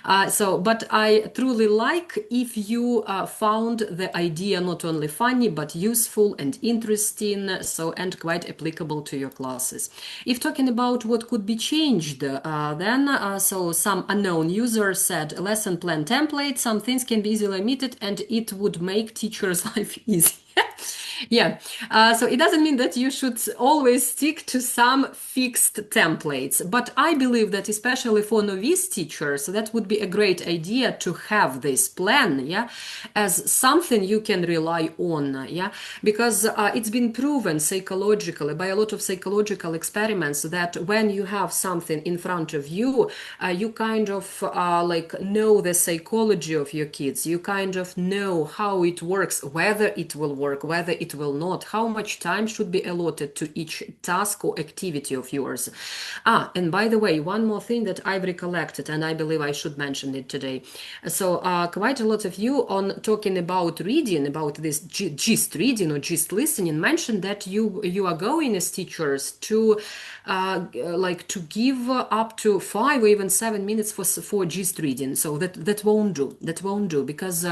But I truly like if you found the idea not only funny, but useful and interesting, and quite applicable to your classes. If talking about what could be changed, so some unknown user said, lesson plan template, some things can be easily omitted and it would make teachers' life easy. Yeah, so it doesn't mean that you should always stick to some fixed templates, but I believe that especially for novice teachers, that would be a great idea to have this plan, yeah, as something you can rely on, yeah, because it's been proven psychologically by a lot of psychological experiments that when you have something in front of you, you kind of like know the psychology of your kids, you kind of know how it works, whether it will work, whether it will not, how much time should be allotted to each task or activity of yours. And by the way, one more thing that I've recollected, and I believe I should mention it today. So quite a lot of you on talking about reading, about this gist reading or gist listening, mentioned that you are going as teachers to like to give up to 5 or even 7 minutes for gist reading. So that won't do because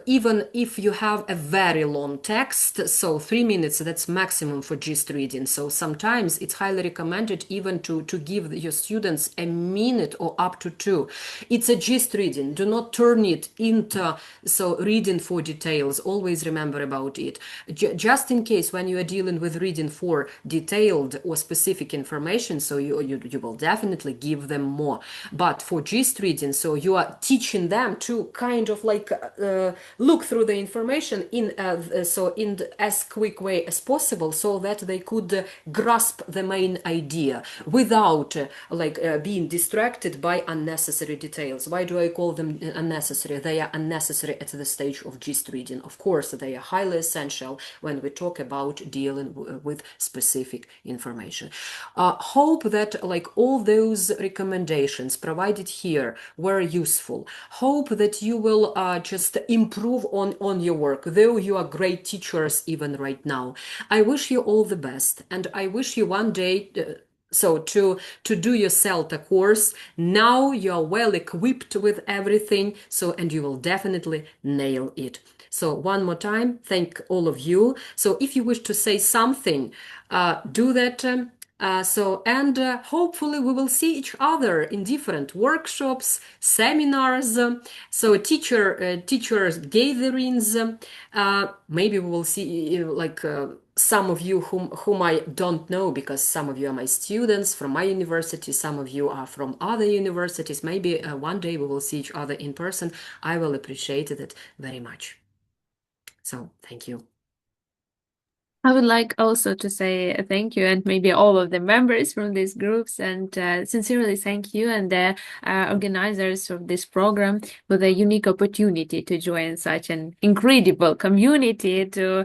even if you have a very long text, so 3 minutes, that's maximum for gist reading. So sometimes it's highly recommended even to give your students a minute or up to 2. It's a gist reading. Do not turn it into reading for details. Always remember about it. Just in case when you are dealing with reading for detailed or specific information, so you will definitely give them more. But for gist reading, so you are teaching them to kind of like look through the information in as quick way as possible, so that they could grasp the main idea without being distracted by unnecessary details. Why do I call them unnecessary? They are unnecessary at the stage of gist reading. Of course, they are highly essential when we talk about dealing with specific information. Hope that like all those recommendations provided here were useful. Hope that you will just improve on your work, though you are great teachers even right now. I wish you all the best, and I wish you one day to do your CELTA course. Now you are well equipped with everything, and you will definitely nail it. So one more time, thank all of you. So if you wish to say something, do that. Hopefully we will see each other in different workshops, seminars, teachers gatherings. Maybe we will see some of you whom I don't know, because some of you are my students from my university, some of you are from other universities. Maybe one day we will see each other in person. I will appreciate it very much. So thank you. I would like also to say thank you, and maybe all of the members from these groups, and sincerely thank you and the organizers of this program for the unique opportunity to join such an incredible community, to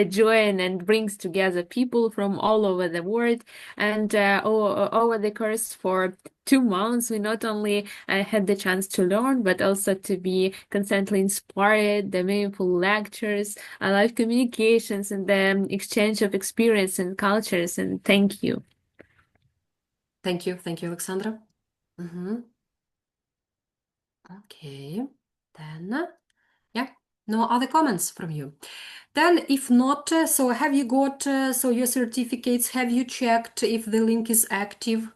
join and brings together people from all over the world, and over the course for 2 months, we not only had the chance to learn, but also to be constantly inspired, the meaningful lectures, live communications, and the exchange of experience and cultures. And thank you. Thank you, Alexandra. Okay, then yeah, no other comments from you. Then if not, so have you got so your certificates? Have you checked if the link is active?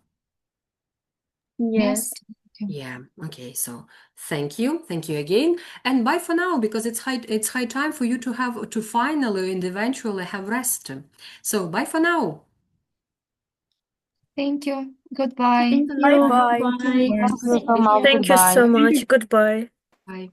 Yes. Yeah, okay, so thank you again, and bye for now, because it's high time for you to finally and eventually have rest. So bye for now. Thank you. Goodbye. Thank Bye you. bye. Bye. Thank you so much. Thank you Goodbye. so much. Goodbye. Bye.